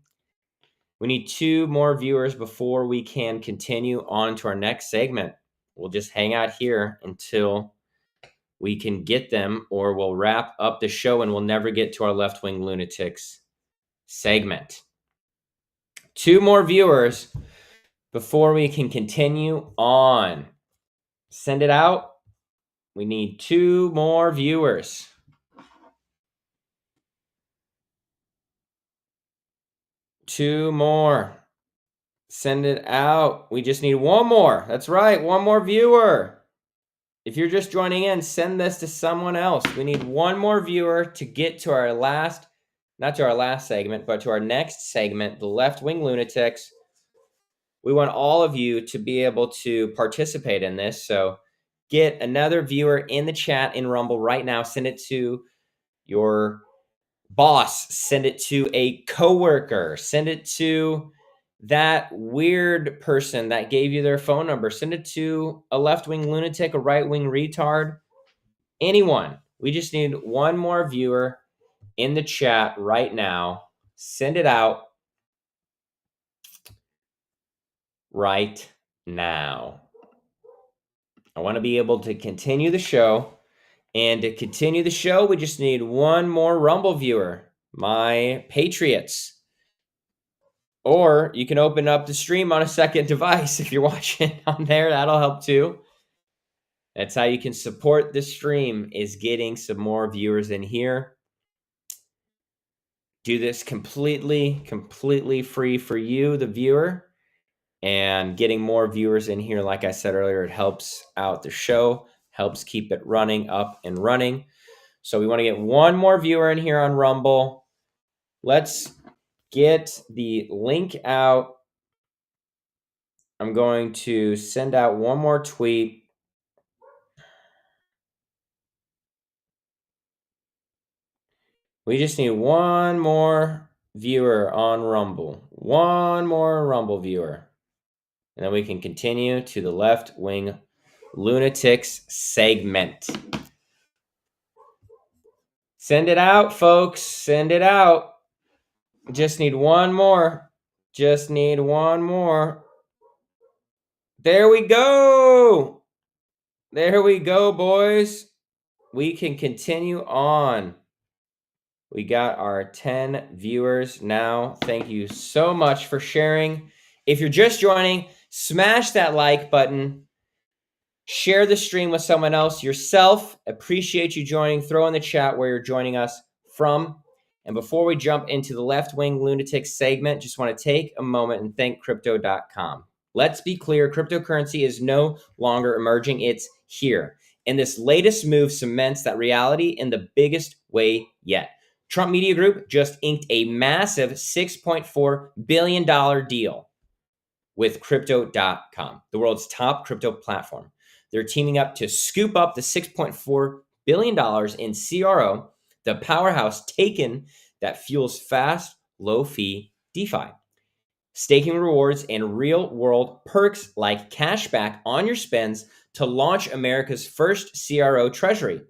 We need 2 more viewers before we can continue on to our next segment. We'll just hang out here until we can get them, or we'll wrap up the show and we'll never get to our left-wing lunatics segment. 2 more viewers before we can continue on. Send it out. We need 2 more viewers. 2 more. Send it out. We just need 1 more. That's right, 1 more viewer. If you're just joining in, send this to someone else. We need 1 more viewer to get to our last, not to our last segment, but to our next segment, the left-wing lunatics. We want all of you to be able to participate in this. So get another viewer in the chat in Rumble right now. Send it to your boss. Send it to a coworker. Send it to that weird person that gave you their phone number. Send it to a left-wing lunatic, a right-wing retard, anyone. We just need 1 more viewer in the chat right now. Send it out right now. I want to be able to continue the show. And to continue the show, we just need 1 more Rumble viewer, my patriots. Or you can open up the stream on a second device if you're watching on there. That'll help too. That's how you can support the stream, is getting some more viewers in here. Do this completely free for you, the viewer. And getting more viewers in here, like I said earlier, it helps out the show, helps keep it running, up and running. So we want to get 1 more viewer in here on Rumble. Let's get the link out. I'm going to send out 1 more tweet. We just need 1 more viewer on Rumble. 1 more Rumble viewer. And then we can continue to the left-wing lunatics segment. Send it out, folks. Send it out. Just need 1 more. Just need 1 more. There we go. There we go, boys. We can continue on. We got our 10 viewers now. Thank you so much for sharing. If you're just joining, smash that like button. Share the stream with someone else. Yourself, appreciate you joining. Throw in the chat where you're joining us from. And before we jump into the left-wing lunatic segment, just want to take a moment and thank crypto.com. Let's be clear, cryptocurrency is no longer emerging. It's here. And this latest move cements that reality in the biggest way yet. Trump Media Group just inked a massive $6.4 billion deal with Crypto.com, the world's top crypto platform. They're teaming up to scoop up the $6.4 billion in CRO, the powerhouse taken that fuels fast, low-fee DeFi. Staking rewards and real-world perks like cashback on your spends to launch America's first CRO treasury.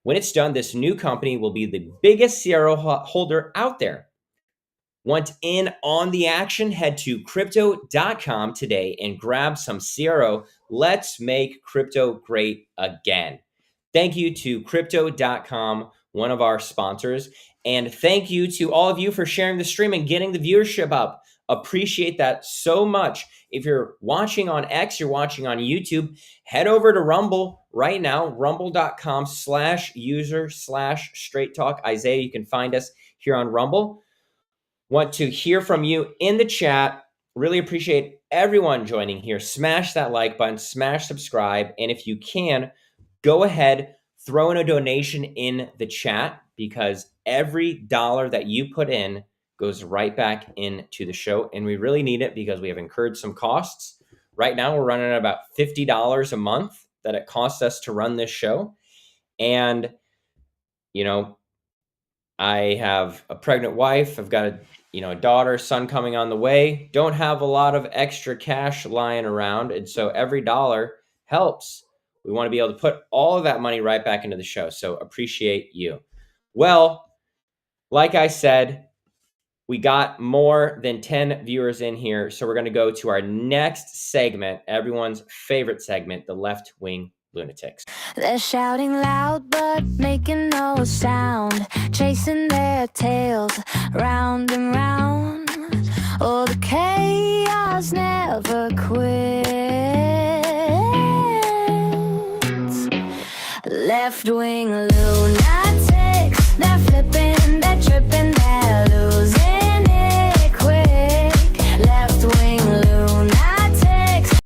When it's done, this new company will be the biggest CRO holder out there. Want in on the action? Head to crypto.com today and grab some CRO. Let's make crypto great again. Thank you to crypto.com, one of our sponsors. And thank you to all of you for sharing the stream and getting the viewership up. Appreciate that so much. If you're watching on X, you're watching on YouTube, head over to Rumble right now, rumble.com/user/straight talk. Isaiah, you can find us here on Rumble. Want to hear from you in the chat. Really appreciate everyone joining here. Smash that like button, smash subscribe. And if you can, go ahead, throw in a donation in the chat, because every dollar that you put in goes right back into the show. And we really need it because we have incurred some costs. Right now, we're running at about $50 a month that it costs us to run this show. And, you know, I have a pregnant wife. I've got a daughter, son coming on the way. Don't have a lot of extra cash lying around. And so every dollar helps. We want to be able to put all of that money right back into the show. So appreciate you. Well, like I said, we got more than 10 viewers in here. So we're going to go to our next segment, everyone's favorite segment, the left-wing lunatics. They're shouting loud but making no sound, chasing their tails round and round. Oh, the chaos never quits. Left-wing lunatics, they're flipping, they're tripping, they're losing it quick. Left-wing lunatics.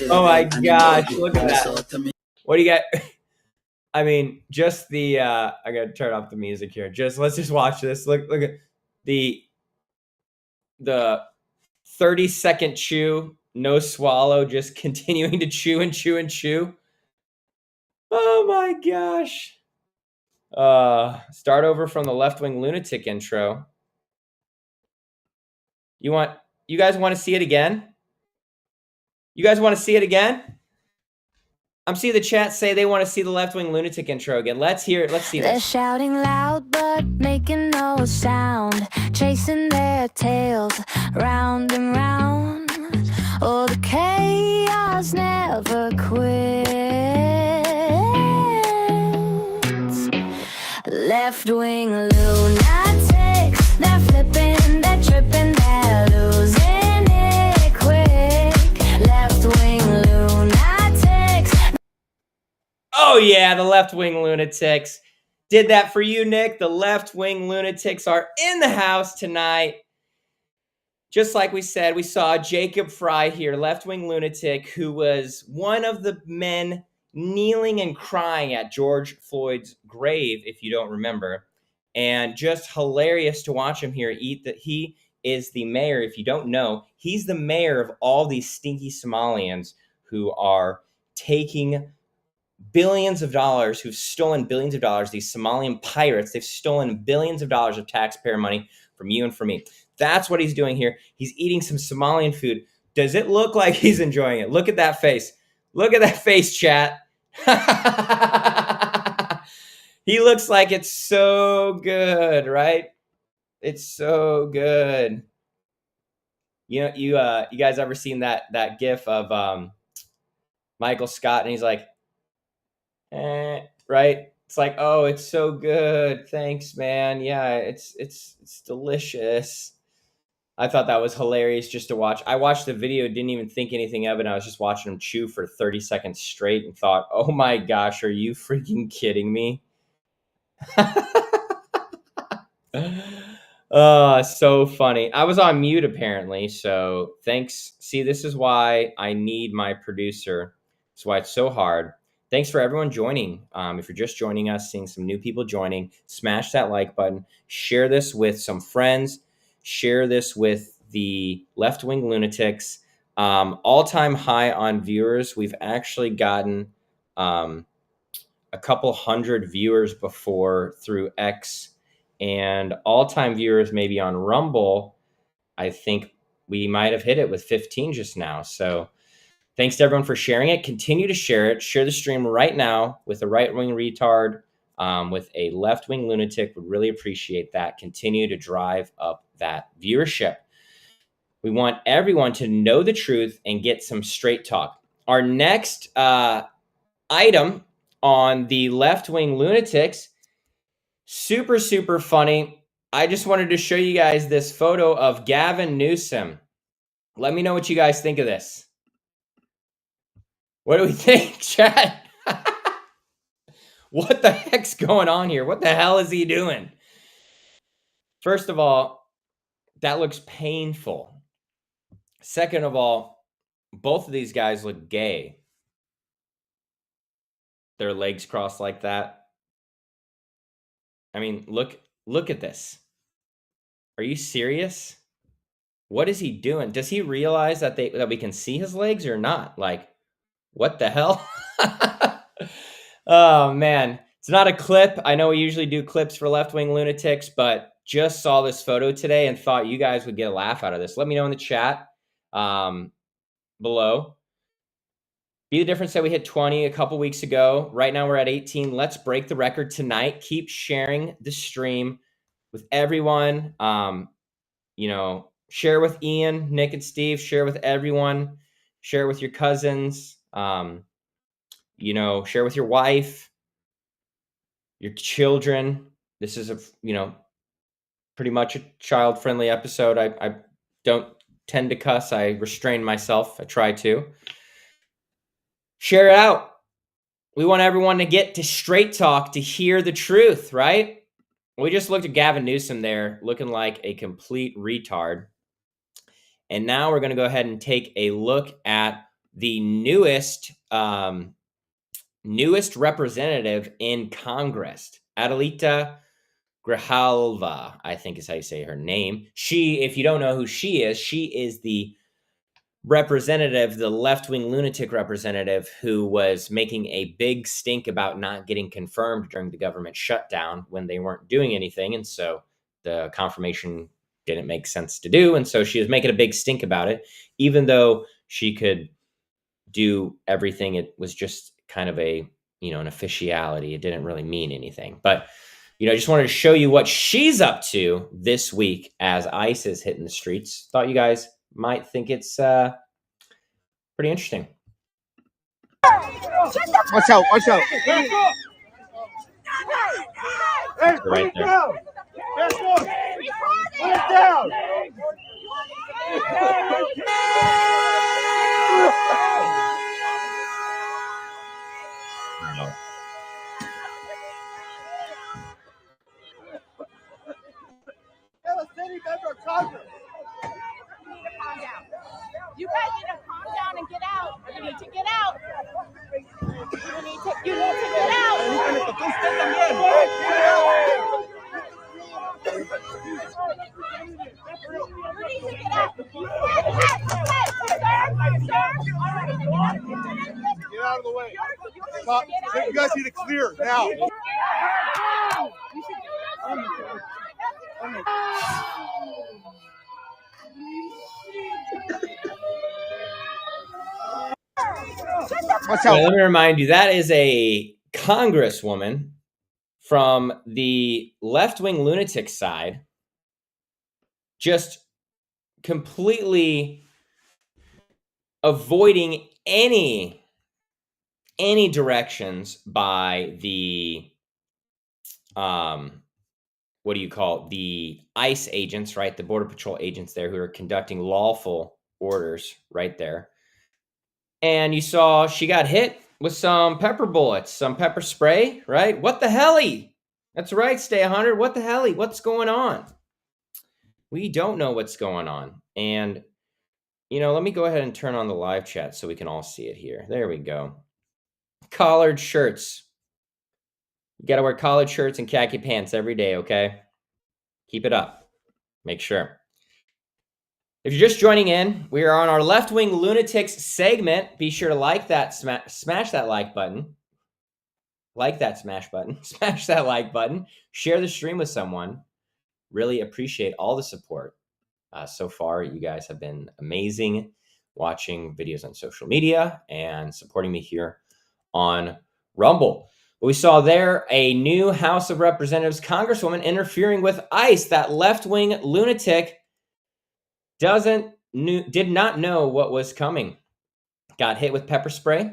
Oh my gosh, look at that. What do you got? I mean, just the I gotta turn off the music here. Let's just watch this. Look at the 30-second chew, no swallow, just continuing to chew and chew and chew. Oh my gosh. Start over from the left-wing lunatic intro. You guys want to see it again? You guys want to see it again? I'm seeing the chat say they want to see the left-wing lunatic intro again. Let's hear it. Let's see this. They're shouting loud but making no sound, chasing their tails round and round. Oh, the chaos never quits. Left-wing lunatics, they're flipping, they're tripping, they're losing it quick. Left-wing lunatics. Oh yeah, the left-wing lunatics. Did that for you, Nick. The left-wing lunatics are in the house tonight. Just like we said, we saw Jacob Fry here, left-wing lunatic, who was one of the men kneeling and crying at George Floyd's grave, if you don't remember. And just hilarious to watch him here eat that. He is the mayor. If you don't know, he's the mayor of all these stinky Somalians who are taking billions of dollars, who've stolen billions of dollars. These Somalian pirates, they've stolen billions of dollars of taxpayer money from you and from me. That's what he's doing here. He's eating some Somalian food. Does it look like he's enjoying it? Look at that face. Look at that face, chat. He looks like it's so good, right? It's so good. You know, you guys ever seen that gif of Michael Scott, and he's like, right? It's like, oh, it's so good. Thanks, man. Yeah, it's delicious. I thought that was hilarious just to watch. I watched the video, didn't even think anything of it. I was just watching him chew for 30 seconds straight and thought, oh my gosh, are you freaking kidding me? Oh, so funny. I was on mute apparently, so thanks. See, this is why I need my producer. That's why it's so hard. Thanks for everyone joining. If you're just joining us, seeing some new people joining, smash that like button. Share this with some friends. Share this with the left-wing lunatics. All-time high on viewers. We've actually gotten a couple hundred viewers before through X, and all-time viewers maybe on Rumble. I think we might have hit it with 15 just now. So thanks to everyone for sharing it. Continue to share it. Share the stream right now with a right-wing retard, with a left-wing lunatic. Would really appreciate that. Continue to drive up that viewership. We want everyone to know the truth and get some straight talk. Our next item on the left-wing lunatics, super, super funny. I just wanted to show you guys this photo of Gavin Newsom. Let me know what you guys think of this. What do we think, chat? What the heck's going on here? What the hell is he doing? First of all, that looks painful. Second of all, both of these guys look gay. Their legs crossed like that. I mean, look at this. Are you serious? What is he doing? Does he realize that we can see his legs or not? Like, what the hell? Oh man, it's not a clip. I know we usually do clips for left-wing lunatics, but just saw this photo today and thought you guys would get a laugh out of this. Let me know in the chat below. Be the difference that we hit 20 a couple weeks ago. Right now we're at 18. Let's break the record tonight. Keep sharing the stream with everyone. You know, share with Ian, Nick, and Steve. Share with everyone. Share with your cousins. You know, share with your wife, your children. This is pretty much a child-friendly episode. I don't tend to cuss. I restrain myself. I try to. Share it out. We want everyone to get to straight talk, to hear the truth, right? We just looked at Gavin Newsom there looking like a complete retard. And now we're going to go ahead and take a look at the newest representative in Congress, Adelita Grijalva, I think is how you say her name. She, if you don't know who she is the representative, the left-wing lunatic representative who was making a big stink about not getting confirmed during the government shutdown when they weren't doing anything. And so the confirmation didn't make sense to do. And so she was making a big stink about it, even though she could do everything. It was just kind of an officiality. It didn't really mean anything. But, I just wanted to show you what she's up to this week as ICE is hitting the streets. Thought you guys might think it's pretty interesting. Watch out. Right there. Put it down. You guys need to calm down and get out. You need to get out. You need to get out. Get out of the way. Stop. You guys need to clear now. Let me remind you, that is a congresswoman from the left-wing lunatic side, just completely avoiding any directions by the what do you call it? The ICE agents, right? The Border Patrol agents there who are conducting lawful orders right there. And you saw she got hit with some pepper bullets, some pepper spray, right? What the helly? That's right, Stay 100. What the helly? What's going on? We don't know what's going on. And, you know, let me go ahead and turn on the live chat so we can all see it here. There we go. Collared shirts. You got to wear collared shirts and khaki pants every day, okay? Keep it up. Make sure. If you're just joining in, we are on our left-wing lunatics segment. Be sure to like that, smash that like button. Like that smash button. Smash that like button. Share the stream with someone. Really appreciate all the support. So far, you guys have been amazing watching videos on social media and supporting me here on Rumble. We saw there a new House of Representatives Congresswoman interfering with ICE. That left-wing lunatic did not know what was coming. Got hit with pepper spray.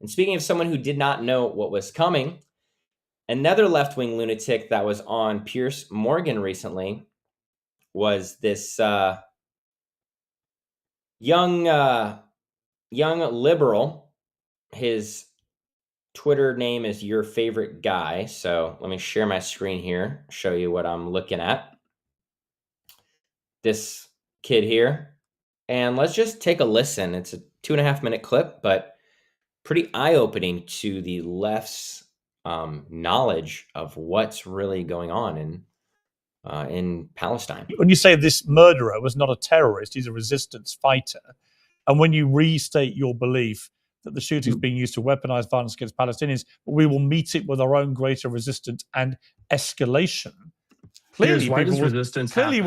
And speaking of someone who did not know what was coming, another left-wing lunatic that was on Piers Morgan recently was this young liberal. His Twitter name is Your Favorite Guy. So let me share my screen here, show you what I'm looking at. This kid here. And let's just take a listen. It's a 2.5-minute clip, but pretty eye-opening to the left's knowledge of what's really going on in Palestine. When you say this murderer was not a terrorist, he's a resistance fighter, and when you restate your belief that the shooting is being used to weaponize violence against Palestinians, we will meet it with our own greater resistance and escalation. Clearly,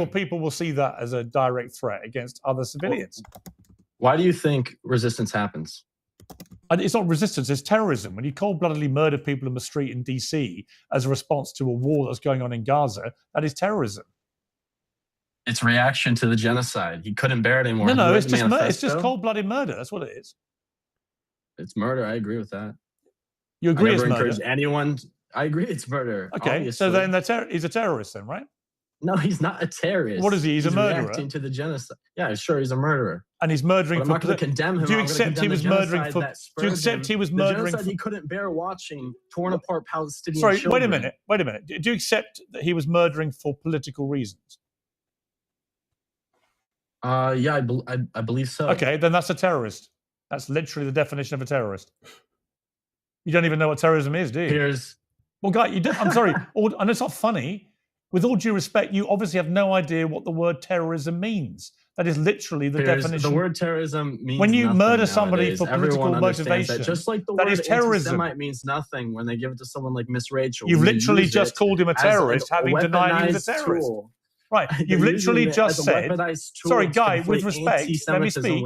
people will see that as a direct threat against other civilians. Why do you think resistance happens? And it's not resistance, it's terrorism. When you cold-bloodedly murder people in the street in DC as a response to a war that's going on in Gaza, that is terrorism. It's reaction to the genocide. He couldn't bear it anymore. No, it's just cold-blooded murder. That's what it is. It's murder. I agree with that. You agree it's murder? Anyone. I agree it's murder. Okay, obviously. So then he's a terrorist then, right? No, he's not a terrorist. What is he? He's a murderer. Reacting to the genocide. Yeah, sure, he's a murderer. And he's murdering. But I'm not going to condemn him. Do you accept he was murdering for? Do you accept he was murdering? He couldn't bear watching torn apart Palestinian children. Sorry, wait a minute. Do you accept that he was murdering for political reasons? Yeah, I believe so. Okay, then that's a terrorist. That's literally the definition of a terrorist. You don't even know what terrorism is, do you? Well, guy, you don't. I'm sorry, and it's not funny. With all due respect, you obviously have no idea what the word terrorism means. That is literally the definition. The word terrorism means when you murder nowadays. somebody for political motivation. That. Just like the that word is terrorism. Anti-Semite means nothing when they give it to someone like Miss Rachel. You've literally just called him a terrorist, having denied he was a terrorist. Tool. Right, you've literally just said. Sorry, Guy. With respect, let me speak.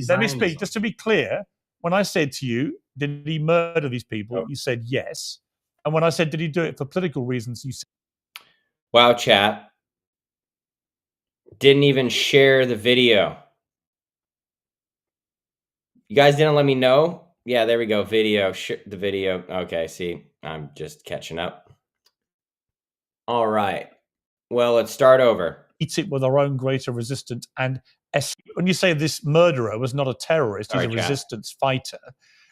Let me speak. Just to be clear, when I said to you, "Did he murder these people?" You said yes, and when I said, "Did he do it for political reasons?" You said, "Wow, chat." Didn't even share the video. You guys didn't let me know? Yeah, there we go. Video. The video. Okay, see, I'm just catching up. All right. Well, let's start over. Eat it with our own greater resistance. And when you say this murderer was not a terrorist, he's a resistance fighter.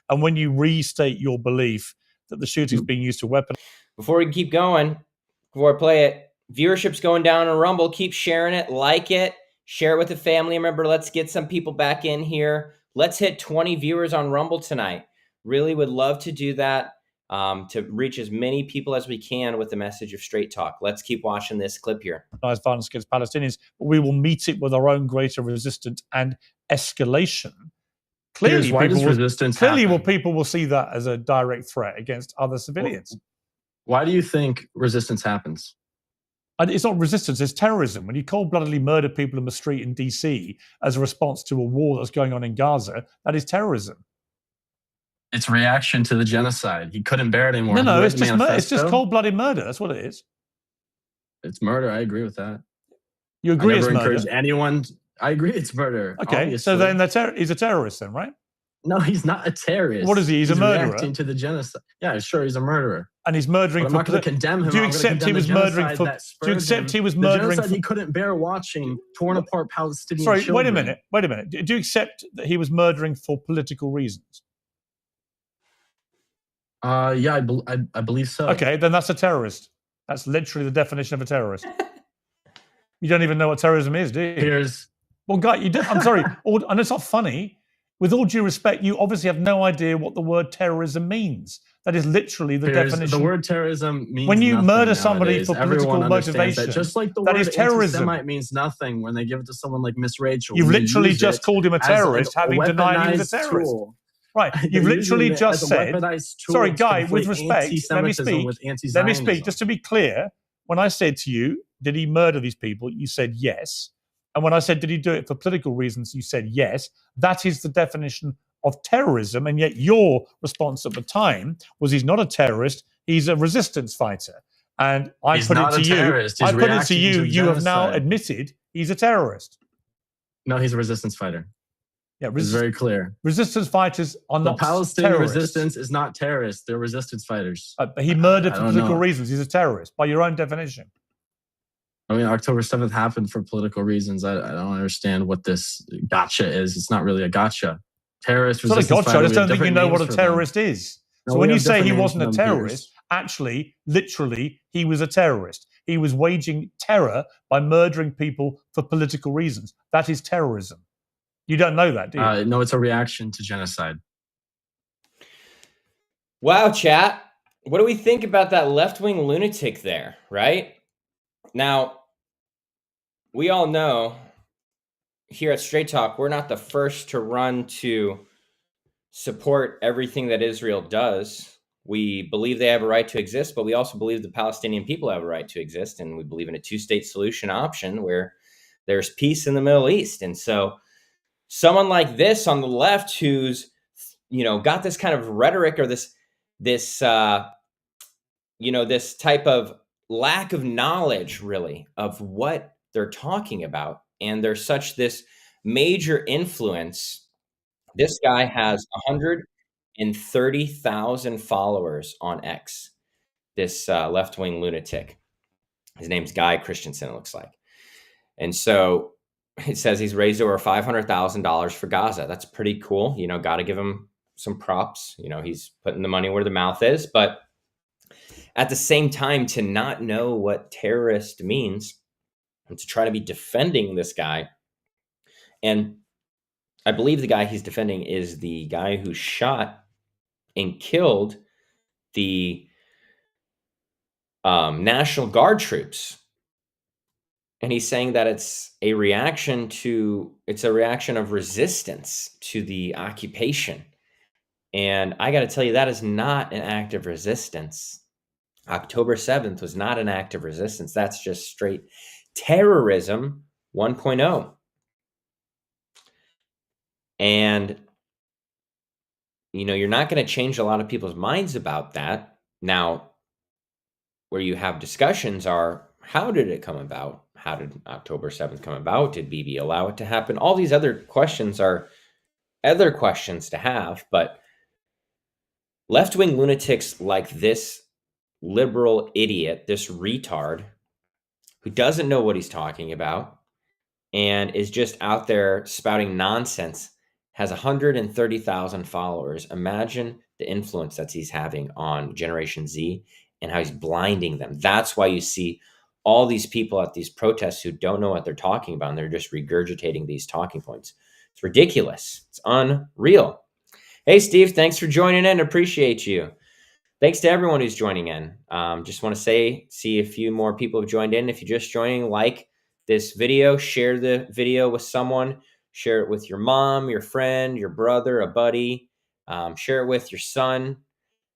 And when you restate your belief that the shooting is being used to weapon. Before we keep going, before I play it, Viewership's going down on Rumble. Keep sharing it, like it, share it with a family member. Let's get some people back in here. Let's hit 20 viewers on Rumble tonight. Really would love to do that, to reach as many people as we can with the message of straight talk. Let's keep watching this clip here. Violence against Palestinians, but we will meet it with our own greater resistance and escalation. Clearly, people will see that as a direct threat against other civilians. Why do you think resistance happens? And it's not resistance, it's terrorism. When you cold-bloodedly murder people in the street in DC as a response to a war that's going on in Gaza, that is terrorism. It's reaction to the genocide. He couldn't bear it anymore. No, it's just cold-blooded murder. That's what it is. It's murder. I agree with that. You agree it's murder? Anyone. I agree it's murder. Okay, obviously. So then he's a terrorist then, right? No, he's not a terrorist. What is he? He's a murderer. Reacting to the genocide. Yeah, sure, he's a murderer. And he's murdering. But I'm not going to condemn him. Do you accept he was murdering for? Do you accept he was murdering? He couldn't bear watching torn apart Palestinian children. Sorry, wait a minute. Do you accept that he was murdering for political reasons? Yeah, I believe so. Okay, then that's a terrorist. That's literally the definition of a terrorist. You don't even know what terrorism is, do you? Well, guy, you did. I'm sorry, and it's not funny. With all due respect, you obviously have no idea what the word terrorism means. That is literally the definition. The word terrorism means when you murder nowadays. somebody for political motivation. That. Just like the that word is terrorism. Anti-Semite means nothing when they give it to someone like Miss Rachel. You've literally just called him a terrorist, having denied he was a terrorist. Tool. Right, you've literally just said. Sorry, Guy, with respect, let me speak. Let me speak. Just to be clear, when I said to you, did he murder these people? You said yes. And when I said, did he do it for political reasons? You said yes. That is the definition of terrorism. And yet your response at the time was he's not a terrorist. He's a resistance fighter. And I put it to you. You have now admitted he's a terrorist. No, he's a resistance fighter. Yeah, it's very clear. Resistance fighters are not Palestinian terrorists. Resistance is not terrorists. They're resistance fighters. He murdered for political reasons. He's a terrorist by your own definition. I mean, October 7th happened for political reasons. I don't understand what this gotcha is. It's not really a gotcha. Terrorist, it's not a gotcha. I just don't think you know what a terrorist is. So when you say he wasn't a terrorist, actually, literally, he was a terrorist. He was waging terror by murdering people for political reasons. That is terrorism. You don't know that, do you? No, it's a reaction to genocide. Wow, chat. What do we think about that left-wing lunatic there, right? Now, we all know here at Straight Talk, we're not the first to run to support everything that Israel does. We believe they have a right to exist, but we also believe the Palestinian people have a right to exist, and we believe in a two-state solution option where there's peace in the Middle East. And so someone like this on the left who's, got this kind of rhetoric or this type of lack of knowledge, really, of what they're talking about. And there's this major influence. This guy has 130,000 followers on X, this left-wing lunatic. His name's Guy Christensen, it looks like. And so it says he's raised over $500,000 for Gaza. That's pretty cool. Got to give him some props. He's putting the money where the mouth is. But at the same time, to not know what terrorist means and to try to be defending this guy. And I believe the guy he's defending is the guy who shot and killed the National Guard troops. And he's saying that it's a reaction of resistance to the occupation. And I got to tell you, that is not an act of resistance. October 7th was not an act of resistance. That's just straight terrorism 1.0. And, you're not going to change a lot of people's minds about that. Now, where you have discussions are, how did it come about? How did October 7th come about? Did Bibi allow it to happen? All these other questions are other questions to have, but left-wing lunatics like this liberal idiot, this retard, who doesn't know what he's talking about and is just out there spouting nonsense, has 130,000 followers. Imagine the influence that he's having on Generation Z and how he's blinding them. That's why you see all these people at these protests who don't know what they're talking about, and they're just regurgitating these talking points. It's ridiculous. It's unreal. Hey, Steve, thanks for joining in. Appreciate you. Thanks to everyone who's joining in. Just want to see a few more people have joined in. If you're just joining, like this video, share the video with someone, share it with your mom, your friend, your brother, a buddy, share it with your son,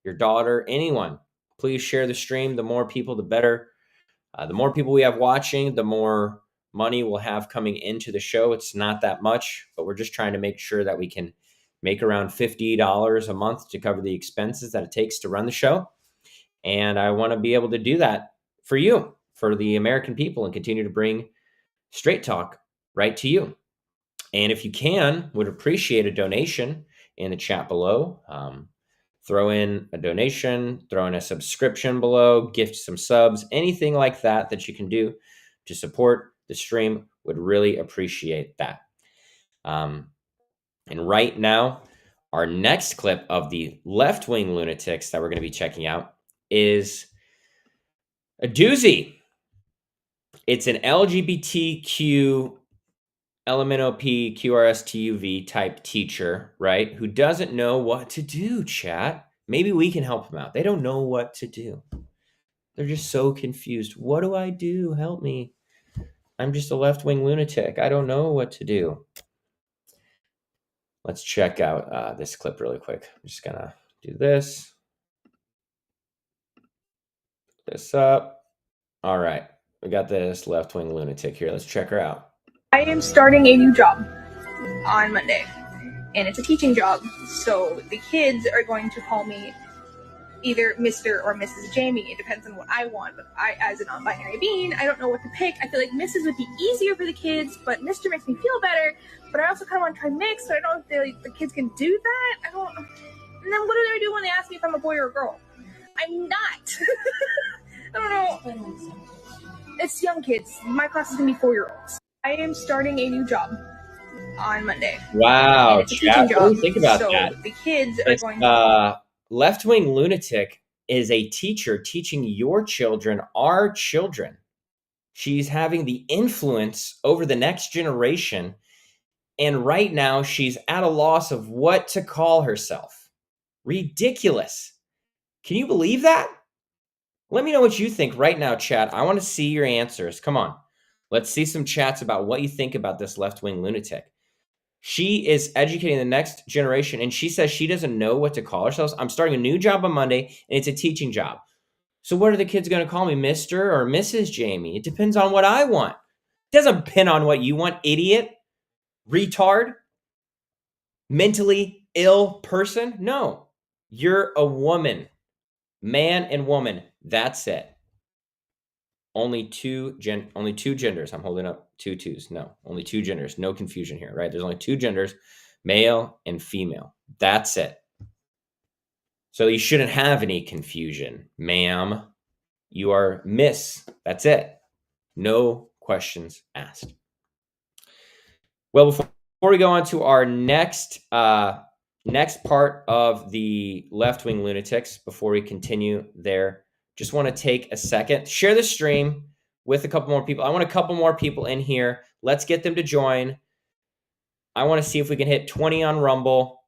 your daughter, anyone. Please share the stream. The more people, the better. The more people we have watching, the more money we'll have coming into the show. It's not that much, but we're just trying to make sure that we can make around $50 a month to cover the expenses that it takes to run the show. And I want to be able to do that for you, for the American people, and continue to bring straight talk right to you. And if you can, would appreciate a donation in the chat below. Throw in a donation, throw in a subscription below, gift some subs, anything like that that you can do to support the stream. Would really appreciate that. And right now, our next clip of the left-wing lunatics that we're going to be checking out is a doozy. It's an LGBTQ, LMNOP, QRSTUV type teacher, right? Who doesn't know what to do, chat. Maybe we can help them out. They don't know what to do. They're just so confused. What do I do? Help me. I'm just a left-wing lunatic. I don't know what to do. Let's check out this clip really quick. I'm just gonna do this. This up. All right. We got this left-wing lunatic here. Let's check her out. I am starting a new job on Monday, and it's a teaching job. So the kids are going to call me either Mr. or Mrs. Jamie. It depends on what I want. But I, as a non-binary being, I don't know what to pick. I feel like Mrs. would be easier for the kids, but Mr. makes me feel better. But I also kind of want to try mix, so I don't know if the kids can do that. I don't. And then what do they do when they ask me if I'm a boy or a girl? I'm not. I don't know. It's young kids. My class is going to be 4-year-olds. I am starting a new job on Monday. Wow. It's a teaching job. Think about so that. The kids are going to... Left-wing lunatic is a teacher teaching your children, our children. She's having the influence over the next generation. And right now, she's at a loss of what to call herself. Ridiculous. Can you believe that? Let me know what you think right now, chat. I want to see your answers. Come on. Let's see some chats about what you think about this left-wing lunatic. She is educating the next generation, and she says she doesn't know what to call herself. I'm starting a new job on Monday, and it's a teaching job. So what are the kids going to call me, Mr. or Mrs. Jamie? It depends on what I want. It doesn't depend on what you want, idiot, retard, mentally ill person. No, you're a woman, man and woman. That's it. Only two genders. I'm holding up 2 2s. No, only 2 genders. No confusion here, right? There's only 2 genders, male and female. That's it. So you shouldn't have any confusion, ma'am. You are Miss. That's it. No questions asked. Well, before we go on to our next part of the left-wing lunatics, before we continue there, just want to take a second, share the stream with a couple more people. I want a couple more people in here. Let's get them to join. I want to see if we can hit 20 on Rumble.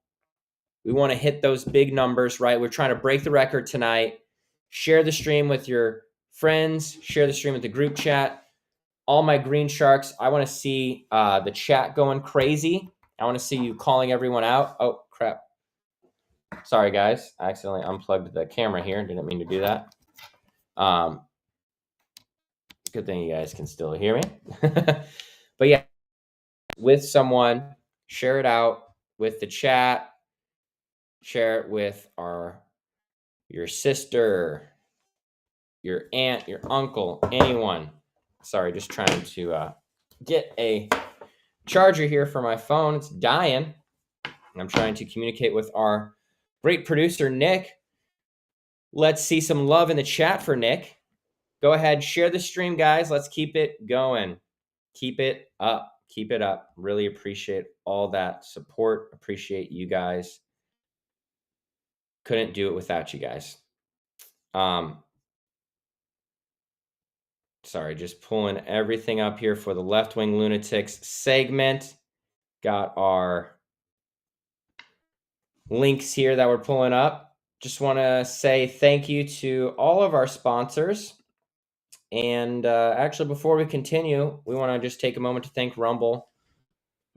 We want to hit those big numbers, right? We're trying to break the record tonight. Share the stream with your friends. Share the stream with the group chat. All my green sharks, I want to see the chat going crazy. I want to see you calling everyone out. Oh, crap. Sorry, guys. I accidentally unplugged the camera here. Didn't mean to do that. Good thing you guys can still hear me. But yeah, with someone, share it out with the chat. Share it with your sister, your aunt, your uncle, anyone. Sorry, just trying to get a charger here for my phone. It's dying. I'm trying to communicate with our great producer, Nick. Let's see some love in the chat for Nick. Go ahead, share the stream, guys. Let's keep it going. Keep it up. Keep it up. Really appreciate all that support. Appreciate you guys. Couldn't do it without you guys. Sorry, just pulling everything up here for the left-wing lunatics segment. Got our links here that we're pulling up. Just want to say thank you to all of our sponsors. And actually, before we continue, we want to just take a moment to thank Rumble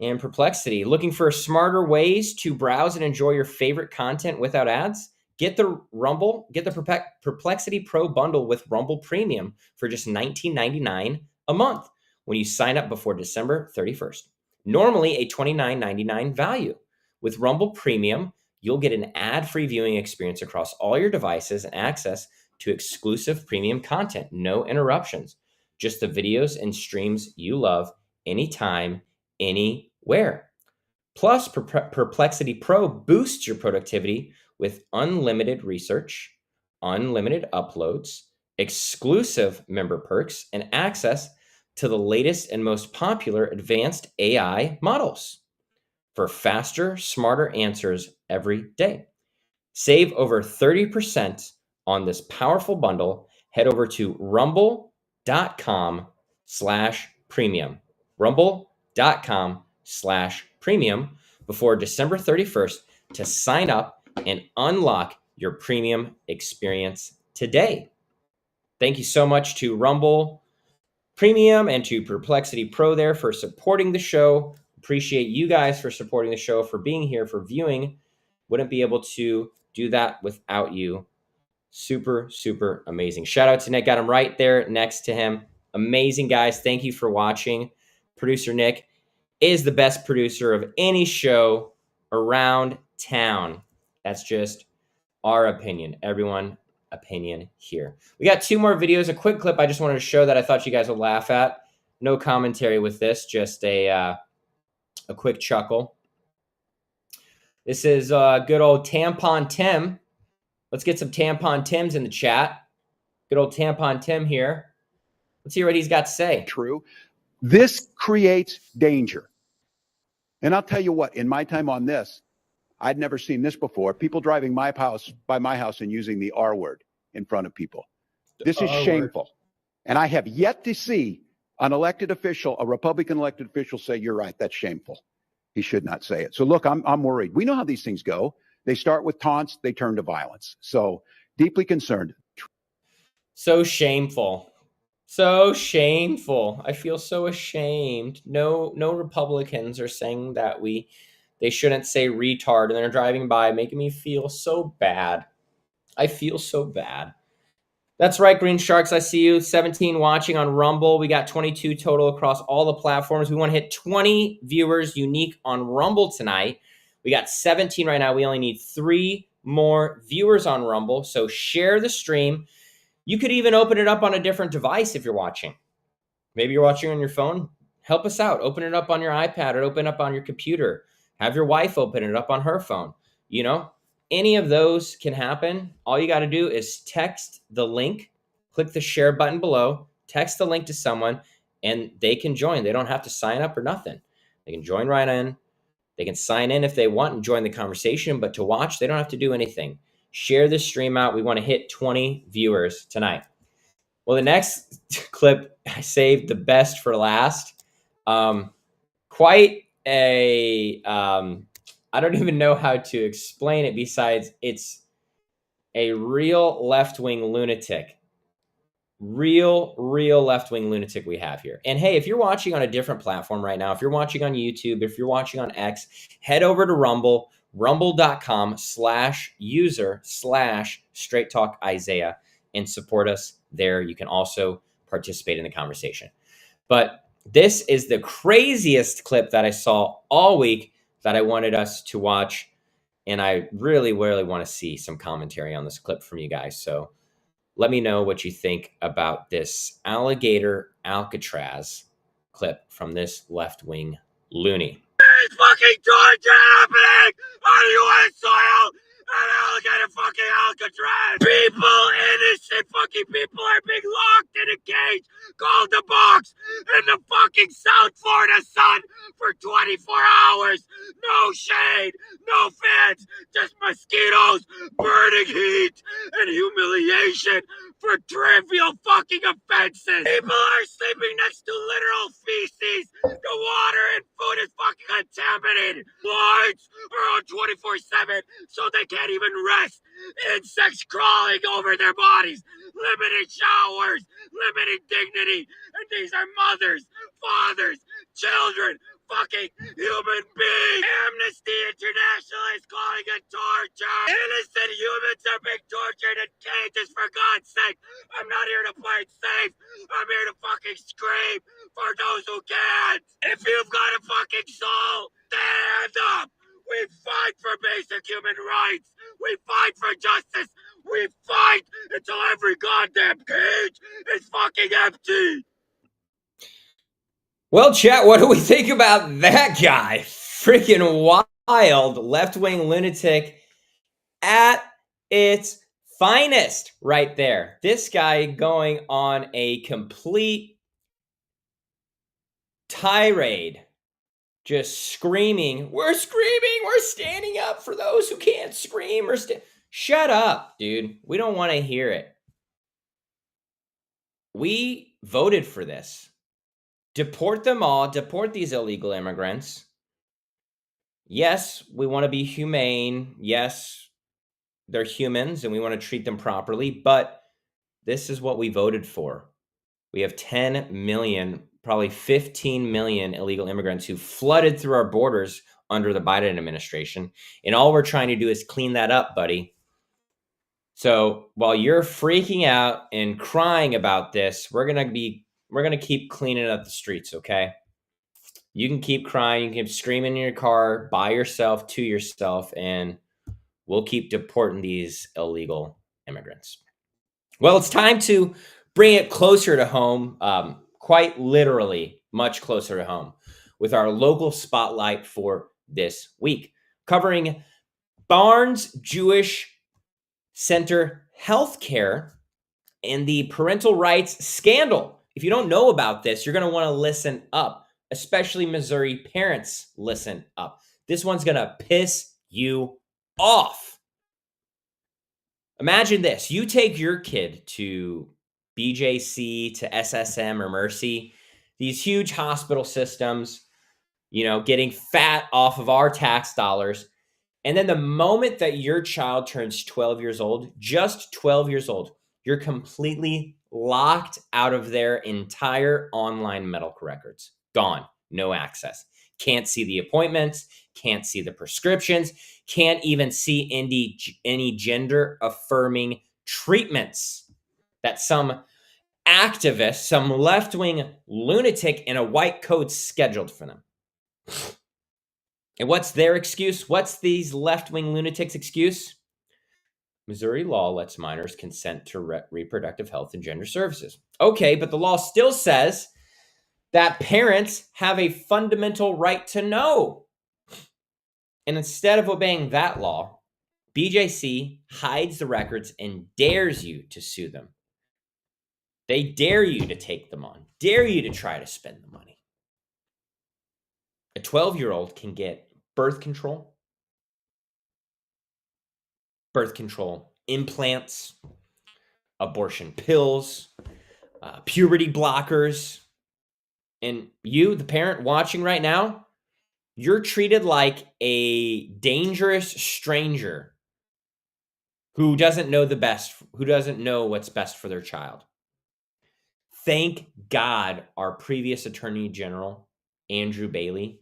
and Perplexity. Looking for smarter ways to browse and enjoy your favorite content without ads? Get the Perplexity Pro bundle with Rumble Premium for just $19.99 a month when you sign up before December 31st. Normally a $29.99 value. With Rumble Premium, you'll get an ad-free viewing experience across all your devices and access to exclusive premium content. No interruptions. Just the videos and streams you love anytime, anywhere. Plus, Perplexity Pro boosts your productivity with unlimited research, unlimited uploads, exclusive member perks, and access to the latest and most popular advanced AI models for faster, smarter answers every day. Save over 30% on this powerful bundle. Head over to rumble.com/premium. Rumble.com/premium before December 31st to sign up and unlock your premium experience today. Thank you so much to Rumble Premium and to Perplexity Pro there for supporting the show. Appreciate you guys for supporting the show, for being here, for viewing. Wouldn't be able to do that without you. Super, super amazing. Shout out to Nick. Got him right there next to him. Amazing, guys. Thank you for watching. Producer Nick is the best producer of any show around town. That's just our opinion. Everyone opinion here. We got 2 more videos. A quick clip I just wanted to show that I thought you guys would laugh at. No commentary with this, just a quick chuckle. This is good old Tampon Tim. Let's get some Tampon Tims in the chat. Good old Tampon Tim here. Let's hear what he's got to say. True. This creates danger. And I'll tell you what, in my time on this, I'd never seen this before. People driving by my house and using the R word in front of people. This is shameful. And I have yet to see an elected official, a Republican elected official, say, you're right, that's shameful. He should not say it. So look, I'm worried. We know how these things go. They start with taunts, they turn to violence. So deeply concerned. So shameful. So shameful. I feel so ashamed. No Republicans are saying that they shouldn't say retard, and they're driving by, making me feel so bad. I feel so bad. That's right, Green Sharks. I see you. 17 watching on Rumble. We got 22 total across all the platforms. We want to hit 20 viewers unique on Rumble tonight. We got 17 right now. We only need 3 more viewers on Rumble. So share the stream. You could even open it up on a different device if you're watching. Maybe you're watching on your phone. Help us out. Open it up on your iPad or open it up on your computer. Have your wife open it up on her phone. You know, any of those can happen. All you got to do is text the link, click the share button below, text the link to someone, and they can join. They don't have to sign up or nothing. They can join right in. They can sign in if they want and join the conversation, but to watch, they don't have to do anything. Share this stream out. We want to hit 20 viewers tonight. Well, the next clip, I saved the best for last. Quite a, I don't even know how to explain it besides it's a real left-wing lunatic. Real left-wing lunatic we have here. And hey, if you're watching on a different platform right now, if you're watching on YouTube, if you're watching on X, head over to Rumble, rumble.com/user/Straight Talk Isaiah, and support us there. You can also participate in the conversation. But this is the craziest clip that I saw all week that I wanted us to watch. And I really want to see some commentary on this clip from you guys. So let me know what you think about this alligator Alcatraz clip from this left-wing loony. Is fucking torture happening on U.S. soil? And now look at it, fucking Alcatraz. People, innocent fucking people are being locked in a cage called the box in the fucking South Florida sun for 24 hours. No shade, no fans, just mosquitoes, burning heat, and humiliation for trivial fucking offenses. People are sleeping next to literal feces. The water and food is fucking contaminated. Lights are on 24/7, so they can't even rest. Insects crawling over their bodies. Limited showers, limited dignity. And these are mothers, fathers, children, fucking human beings. Amnesty International is calling it torture. Innocent humans are being tortured in cages, for God's sake. I'm not here to play it safe. I'm here to fucking scream for those who can't. If you've got a fucking soul, stand up. We fight for basic human rights. We fight for justice. We fight until every goddamn cage is fucking empty. Well, chat, what do we think about that guy? Freaking wild left-wing lunatic at its finest right there. This guy going on a complete tirade, just screaming, we're standing up for those who can't scream or shut up, dude. We don't want to hear it. We voted for this. Deport them all, deport these illegal immigrants. Yes, we want to be humane. Yes, they're humans and we want to treat them properly, but this is what we voted for. We have 10 million, probably 15 million illegal immigrants who flooded through our borders under the Biden administration. And all we're trying to do is clean that up, buddy. So while you're freaking out and crying about this, we're going to keep cleaning up the streets, okay? You can keep crying, you can keep screaming in your car by yourself, to yourself, and we'll keep deporting these illegal immigrants. Well, it's time to bring it closer to home, quite literally much closer to home, with our local spotlight for this week, covering Barnes Jewish Center Healthcare and the parental rights scandal. If you don't know about this, you're going to want to listen up, especially Missouri parents, listen up. This one's going to piss you off. Imagine this. You take your kid to BJC, to SSM or Mercy, these huge hospital systems, getting fat off of our tax dollars. And then the moment that your child turns 12 years old, just 12 years old, you're completely locked out of their entire online medical records. Gone. No access. Can't see the appointments, can't see the prescriptions, can't even see any gender-affirming treatments that some activist, some left-wing lunatic in a white coat scheduled for them. And what's their excuse? What's these left-wing lunatics' excuse? Missouri law lets minors consent to reproductive health and gender services. Okay, but the law still says that parents have a fundamental right to know. And instead of obeying that law, BJC hides the records and dares you to sue them. They dare you to take them on, dare you to try to spend the money. A 12-year-old can get birth control implants, abortion pills, puberty blockers. And you, the parent watching right now, you're treated like a dangerous stranger who doesn't know the best, who doesn't know what's best for their child. Thank God our previous Attorney General, Andrew Bailey,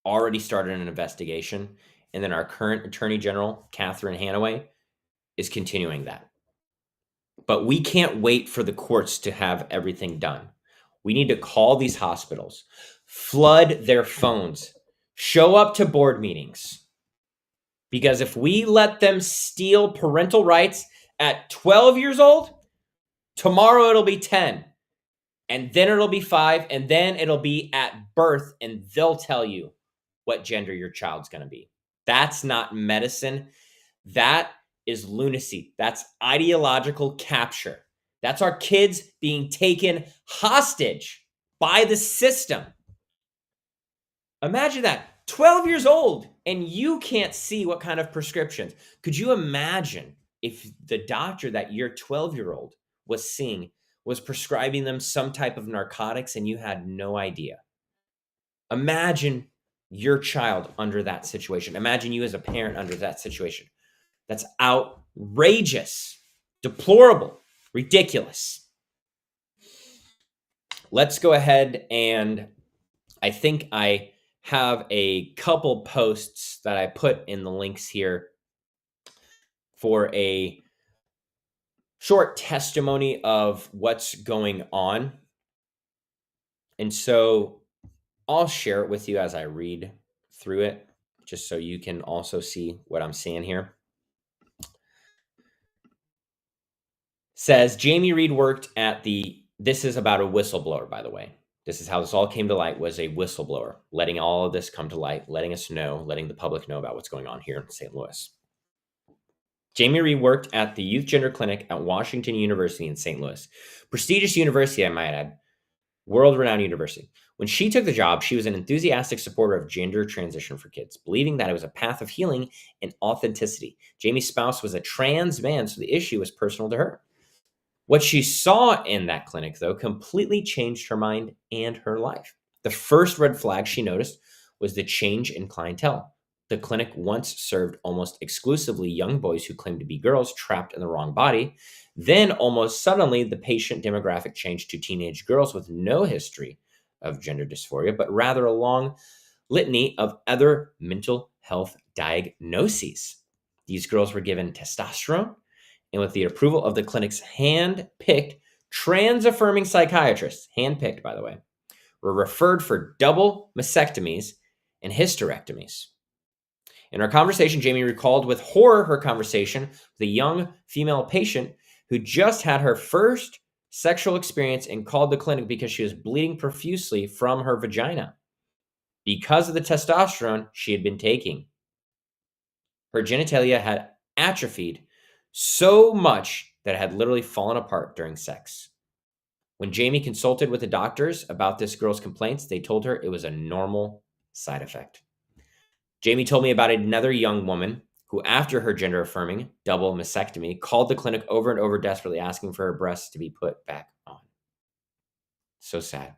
already started an investigation. And then our current Attorney General, Catherine Hanaway, is continuing that. But we can't wait for the courts to have everything done. We need to call these hospitals, flood their phones, show up to board meetings. Because if we let them steal parental rights at 12 years old, tomorrow it'll be 10. And then it'll be 5. And then it'll be at birth. And they'll tell you what gender your child's going to be. That's not medicine. That is lunacy. That's ideological capture. That's our kids being taken hostage by the system. Imagine that. 12 years old, and you can't see what kind of prescriptions. Could you imagine if the doctor that your 12-year-old was seeing was prescribing them some type of narcotics and you had no idea? Imagine your child under that situation. Imagine you as a parent under that situation. That's outrageous, deplorable, ridiculous. Let's go ahead, and I think I have a couple posts that I put in the links here for a short testimony of what's going on. And so I'll share it with you as I read through it, just so you can also see what I'm seeing here. Says Jamie Reed worked at this is about a whistleblower, by the way. This is how this all came to light, was a whistleblower, letting all of this come to light, letting us know, letting the public know about what's going on here in St. Louis. Jamie Reed worked at the Youth Gender Clinic at Washington University in St. Louis. Prestigious university, I might add. World-renowned university. When she took the job, she was an enthusiastic supporter of gender transition for kids, believing that it was a path of healing and authenticity. Jamie's spouse was a trans man, so the issue was personal to her. What she saw in that clinic, though, completely changed her mind and her life. The first red flag she noticed was the change in clientele. The clinic once served almost exclusively young boys who claimed to be girls trapped in the wrong body. Then, almost suddenly, the patient demographic changed to teenage girls with no history of gender dysphoria, but rather a long litany of other mental health diagnoses. These girls were given testosterone, and with the approval of the clinic's hand-picked trans-affirming psychiatrists, hand-picked, by the way, were referred for double mastectomies and hysterectomies. In our conversation, Jamie recalled with horror her conversation with a young female patient who just had her first sexual experience and called the clinic because she was bleeding profusely from her vagina because of the testosterone she had been taking. Her genitalia had atrophied so much that it had literally fallen apart during sex. When Jamie consulted with the doctors about this girl's complaints, they told her it was a normal side effect. Jamie told me about another young woman who, after her gender-affirming double mastectomy, called the clinic over and over, desperately asking for her breasts to be put back on. So sad.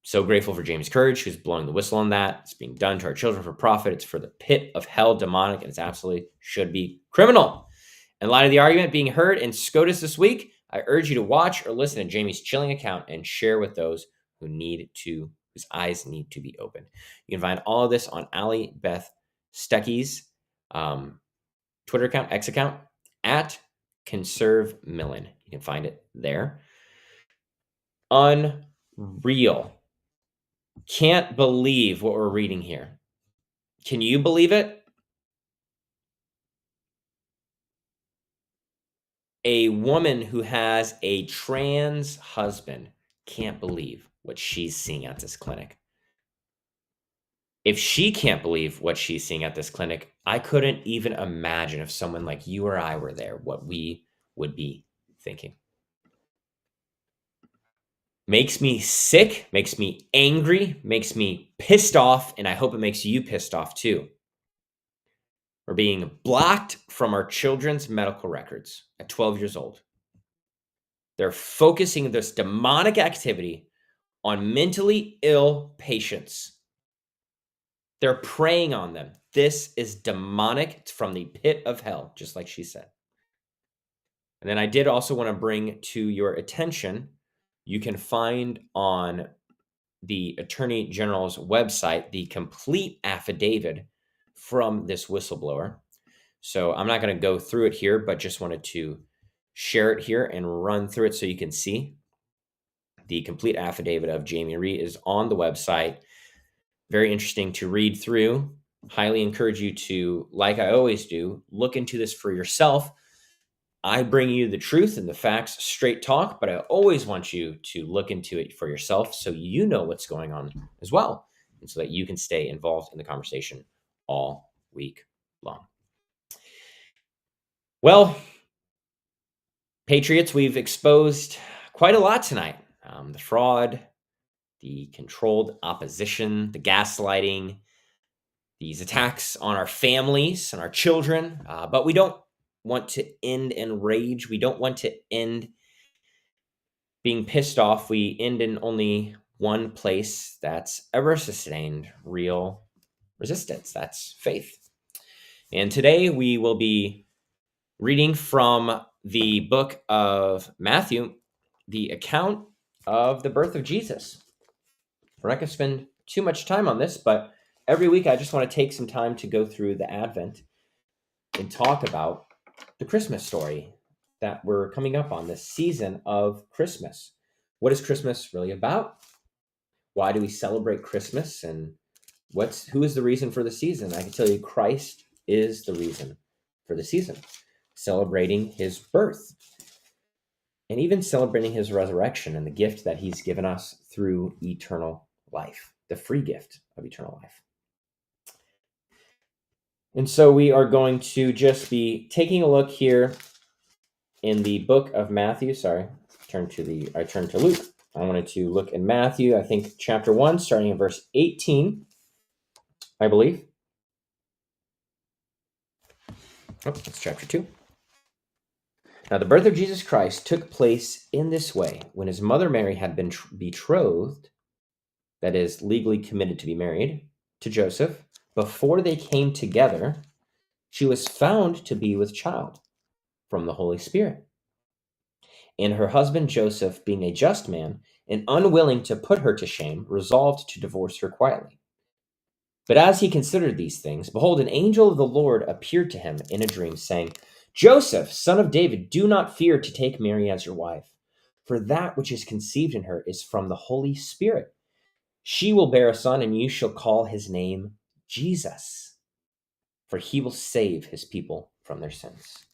So grateful for Jamie's courage, who's blowing the whistle on that. It's being done to our children for profit. It's for the pit of hell, demonic, and it's absolutely should be criminal. In light of the argument being heard in SCOTUS this week, I urge you to watch or listen to Jamie's chilling account and share with those whose eyes need to be opened. You can find all of this on Allie Beth Stuckey's Twitter account, X account, at ConserveMillen. You can find it there. Unreal. Can't believe what we're reading here. Can you believe it? A woman who has a trans husband can't believe what she's seeing at this clinic. If she can't believe what she's seeing at this clinic, I couldn't even imagine if someone like you or I were there, what we would be thinking. Makes me sick, makes me angry, makes me pissed off, and I hope it makes you pissed off too. We're being blocked from our children's medical records at 12 years old. They're focusing this demonic activity on mentally ill patients. They're preying on them. This is demonic. It's from the pit of hell, just like she said. And then I did also want to bring to your attention, you can find on the Attorney General's website the complete affidavit from this whistleblower. So I'm not going to go through it here, but just wanted to share it here and run through it so you can see. The complete affidavit of Jamie Reed is on the website. Very interesting to read through. Highly encourage you to, like I always do, look into this for yourself. I bring you the truth and the facts, straight talk, but I always want you to look into it for yourself so you know what's going on as well, and so that you can stay involved in the conversation all week long. Well, Patriots, we've exposed quite a lot tonight. The fraud, the controlled opposition, the gaslighting, these attacks on our families and our children. But we don't want to end in rage. We don't want to end being pissed off. We end in only one place that's ever sustained real resistance. That's faith. And today we will be reading from the book of Matthew, the account of the birth of Jesus. We're not going to spend too much time on this, but every week I just want to take some time to go through the Advent and talk about the Christmas story that we're coming up on, this season of Christmas. What is Christmas really about? Why do we celebrate Christmas? And who is the reason for the season? I can tell you Christ is the reason for the season, celebrating his birth and even celebrating his resurrection and the gift that he's given us through eternal life, the free gift of eternal life. And so we are going to just be taking a look here in the book of Matthew. Sorry, I turned to Luke. I wanted to look in Matthew, I think chapter 1, starting in verse 18, I believe. Oh, it's chapter 2. Now, the birth of Jesus Christ took place in this way. When his mother Mary had been betrothed, that is, legally committed to be married, to Joseph, before they came together, she was found to be with child from the Holy Spirit. And her husband Joseph, being a just man and unwilling to put her to shame, resolved to divorce her quietly. But as he considered these things, behold, an angel of the Lord appeared to him in a dream, saying, Joseph, son of David, do not fear to take Mary as your wife, for that which is conceived in her is from the Holy Spirit. She will bear a son, and you shall call his name Jesus, for he will save his people from their sins.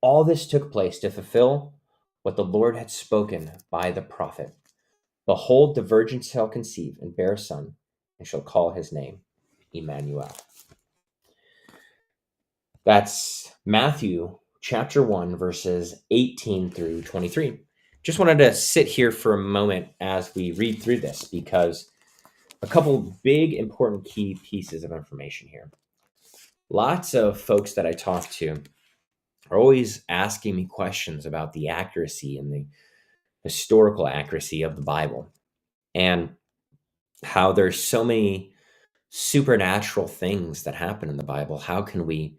All this took place to fulfill what the Lord had spoken by the prophet. Behold, the virgin shall conceive and bear a son, and shall call his name Emmanuel. That's Matthew chapter 1, verses 18 through 23. Just wanted to sit here for a moment as we read through this, because a couple big important key pieces of information here. Lots of folks that I talk to are always asking me questions about the accuracy and the historical accuracy of the Bible, and how there's so many supernatural things that happen in the Bible. How can we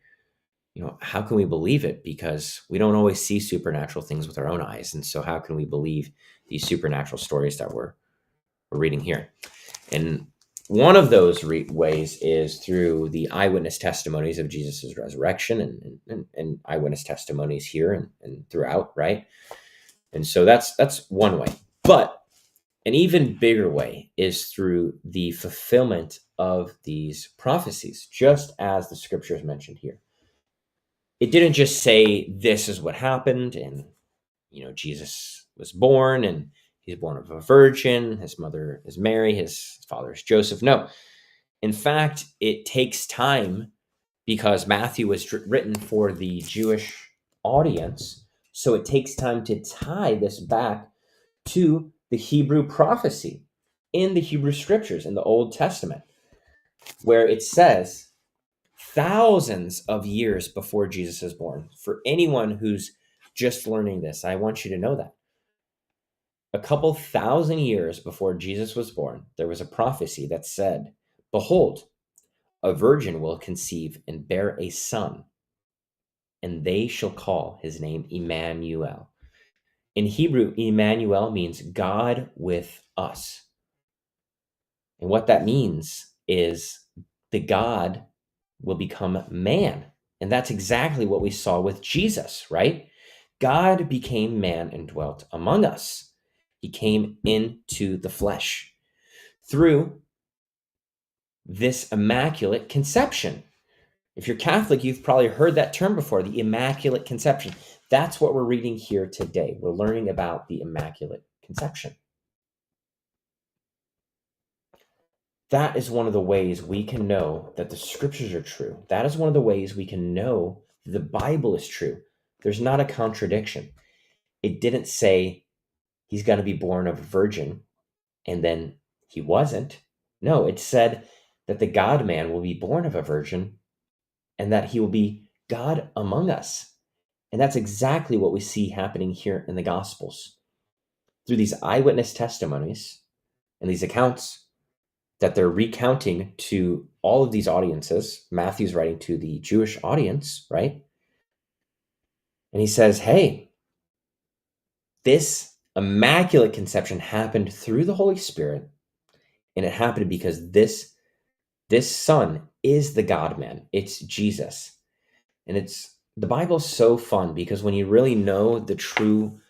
believe it? Because we don't always see supernatural things with our own eyes. And so how can we believe these supernatural stories that we're reading here? And one of those ways is through the eyewitness testimonies of Jesus' resurrection and eyewitness testimonies here and throughout, right? And so that's one way. But an even bigger way is through the fulfillment of these prophecies, just as the scriptures mentioned here. It didn't just say this is what happened, and Jesus was born, and he's born of a virgin, his mother is Mary, his father is Joseph. No. In fact, it takes time, because Matthew was written for the Jewish audience. So it takes time to tie this back to the Hebrew prophecy in the Hebrew scriptures in the Old Testament, where it says thousands of years before Jesus is born. For anyone who's just learning this, I want you to know that. A couple thousand years before Jesus was born, there was a prophecy that said, behold, a virgin will conceive and bear a son, and they shall call his name Emmanuel. In Hebrew, Emmanuel means God with us. And what that means is the God will become man. And that's exactly what we saw with Jesus, right? God became man and dwelt among us. He came into the flesh through this immaculate conception. If you're Catholic, you've probably heard that term before, the Immaculate Conception. That's what we're reading here today. We're learning about the Immaculate Conception. That is one of the ways we can know that the scriptures are true. That is one of the ways we can know the Bible is true. There's not a contradiction. It didn't say he's going to be born of a virgin and then he wasn't. No, it said that the God-man will be born of a virgin and that he will be God among us. And that's exactly what we see happening here in the Gospels. Through these eyewitness testimonies and these accounts that they're recounting to all of these audiences, Matthew's writing to the Jewish audience, right? And he says, hey, this immaculate conception happened through the Holy Spirit, and it happened because this son is the God-man. It's Jesus. And the Bible's so fun because when you really know the true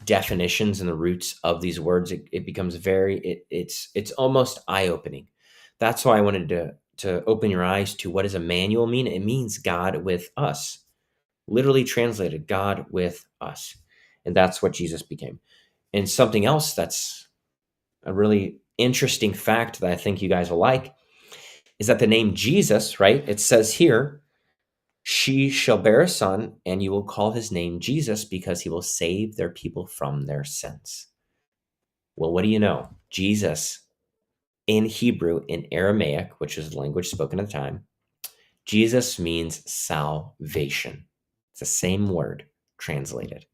definitions and the roots of these words, it becomes it's almost eye-opening. That's why I wanted to open your eyes to what does Emmanuel mean? It means God with us. Literally translated, God with us. And that's what Jesus became. And something else that's a really interesting fact that I think you guys will like is that the name Jesus, right? It says here, she shall bear a son, and you will call his name Jesus because he will save their people from their sins. Well, what do you know? Jesus in Hebrew, in Aramaic, which is the language spoken at the time, Jesus means salvation. It's the same word translated.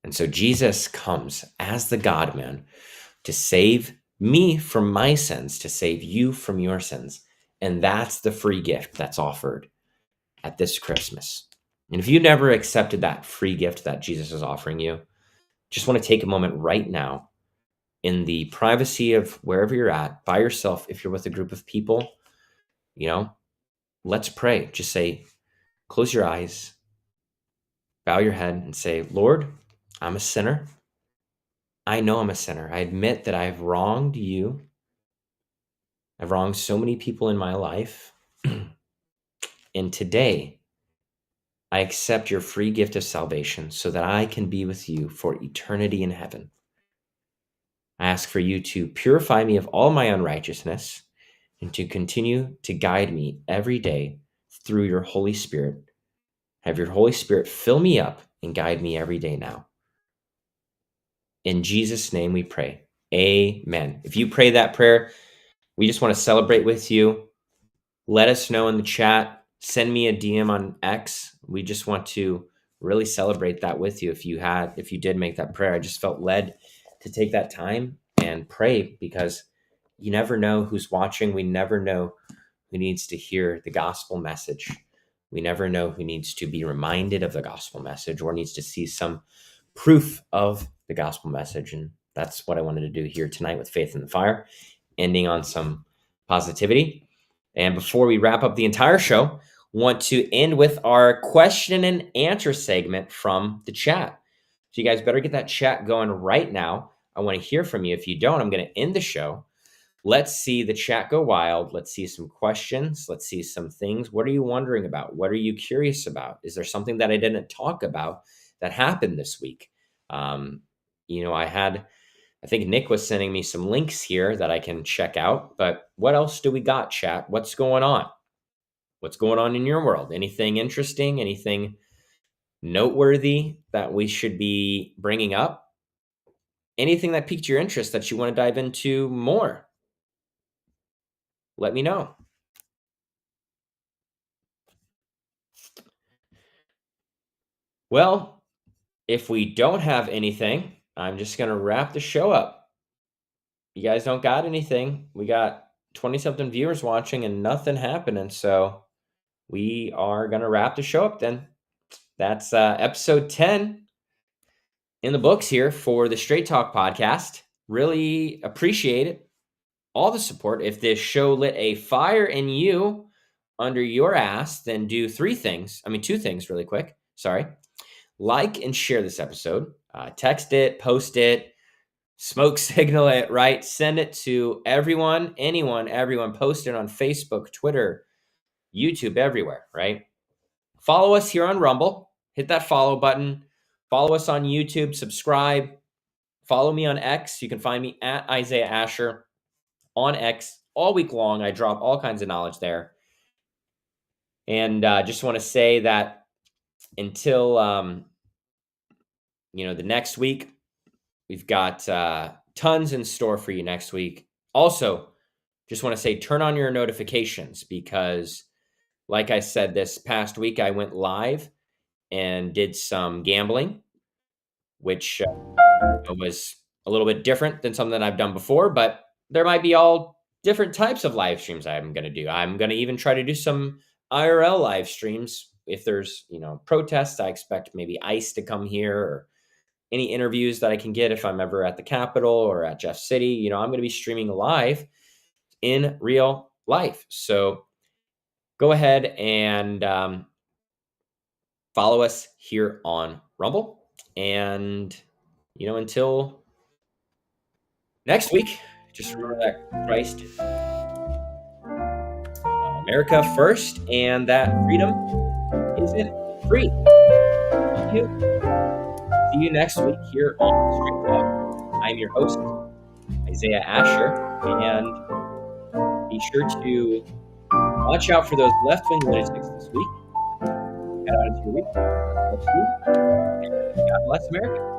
And so Jesus comes as the God-man to save me from my sins, to save you from your sins. And that's the free gift that's offered at this Christmas. And if you never accepted that free gift that Jesus is offering you, just want to take a moment right now in the privacy of wherever you're at, by yourself, if you're with a group of people, let's pray. Just say, close your eyes, bow your head and say, Lord, I'm a sinner. I know I'm a sinner. I admit that I've wronged you. I've wronged so many people in my life. And today, I accept your free gift of salvation so that I can be with you for eternity in heaven. I ask for you to purify me of all my unrighteousness and to continue to guide me every day through your Holy Spirit. Have your Holy Spirit fill me up and guide me every day now. In Jesus' name we pray. Amen. If you pray that prayer, we just want to celebrate with you. Let us know in the chat. Send me a DM on X. We just want to really celebrate that with you. If you did make that prayer, I just felt led to take that time and pray because you never know who's watching. We never know who needs to hear the gospel message. We never know who needs to be reminded of the gospel message or needs to see some proof of the gospel message. And that's what I wanted to do here tonight with Faith in the Fire, ending on some positivity. And before we wrap up the entire show, want to end with our question and answer segment from the chat. So you guys better get that chat going right now. I want to hear from you. If you don't, I'm going to end the show. Let's see the chat go wild. Let's see some questions. Let's see some things. What are you wondering about? What are you curious about? Is there something that I didn't talk about that happened this week? I think Nick was sending me some links here that I can check out, but what else do we got, chat? What's going on? What's going on in your world? Anything interesting? Anything noteworthy that we should be bringing up? Anything that piqued your interest that you want to dive into more? Let me know. Well, if we don't have anything, I'm just going to wrap the show up. You guys don't got anything. We got 20-something viewers watching and nothing happening. So we are going to wrap the show up then. That's episode 10 in the books here for the Straight Talk podcast. Really appreciate it. All the support. If this show lit a fire in you under your ass, then do two things really quick. Sorry. Like and share this episode. Text it, post it, smoke signal it, right? Send it to everyone, everyone. Post it on Facebook, Twitter, YouTube, everywhere, right? Follow us here on Rumble. Hit that follow button. Follow us on YouTube. Subscribe. Follow me on X. You can find me at Isaiah Asher on X all week long. I drop all kinds of knowledge there. And just want to say that until the next week, we've got tons in store for you next week. Also, just want to say turn on your notifications because, like I said, this past week I went live and did some gambling, which was a little bit different than something that I've done before, but there might be all different types of live streams I'm going to do. I'm going to even try to do some IRL live streams. If there's, protests, I expect maybe ICE to come here or any interviews that I can get if I'm ever at the Capitol or at Jeff City. I'm going to be streaming live in real life. So go ahead and follow us here on Rumble. And, until next week, just remember that Christ, America first, and that freedom isn't free. Thank you. See you next week here on Straight Talk. I'm your host, Isaiah Asher, and be sure to watch out for those left-wing lunatics this week. Head out into your week. Bless you. God bless America.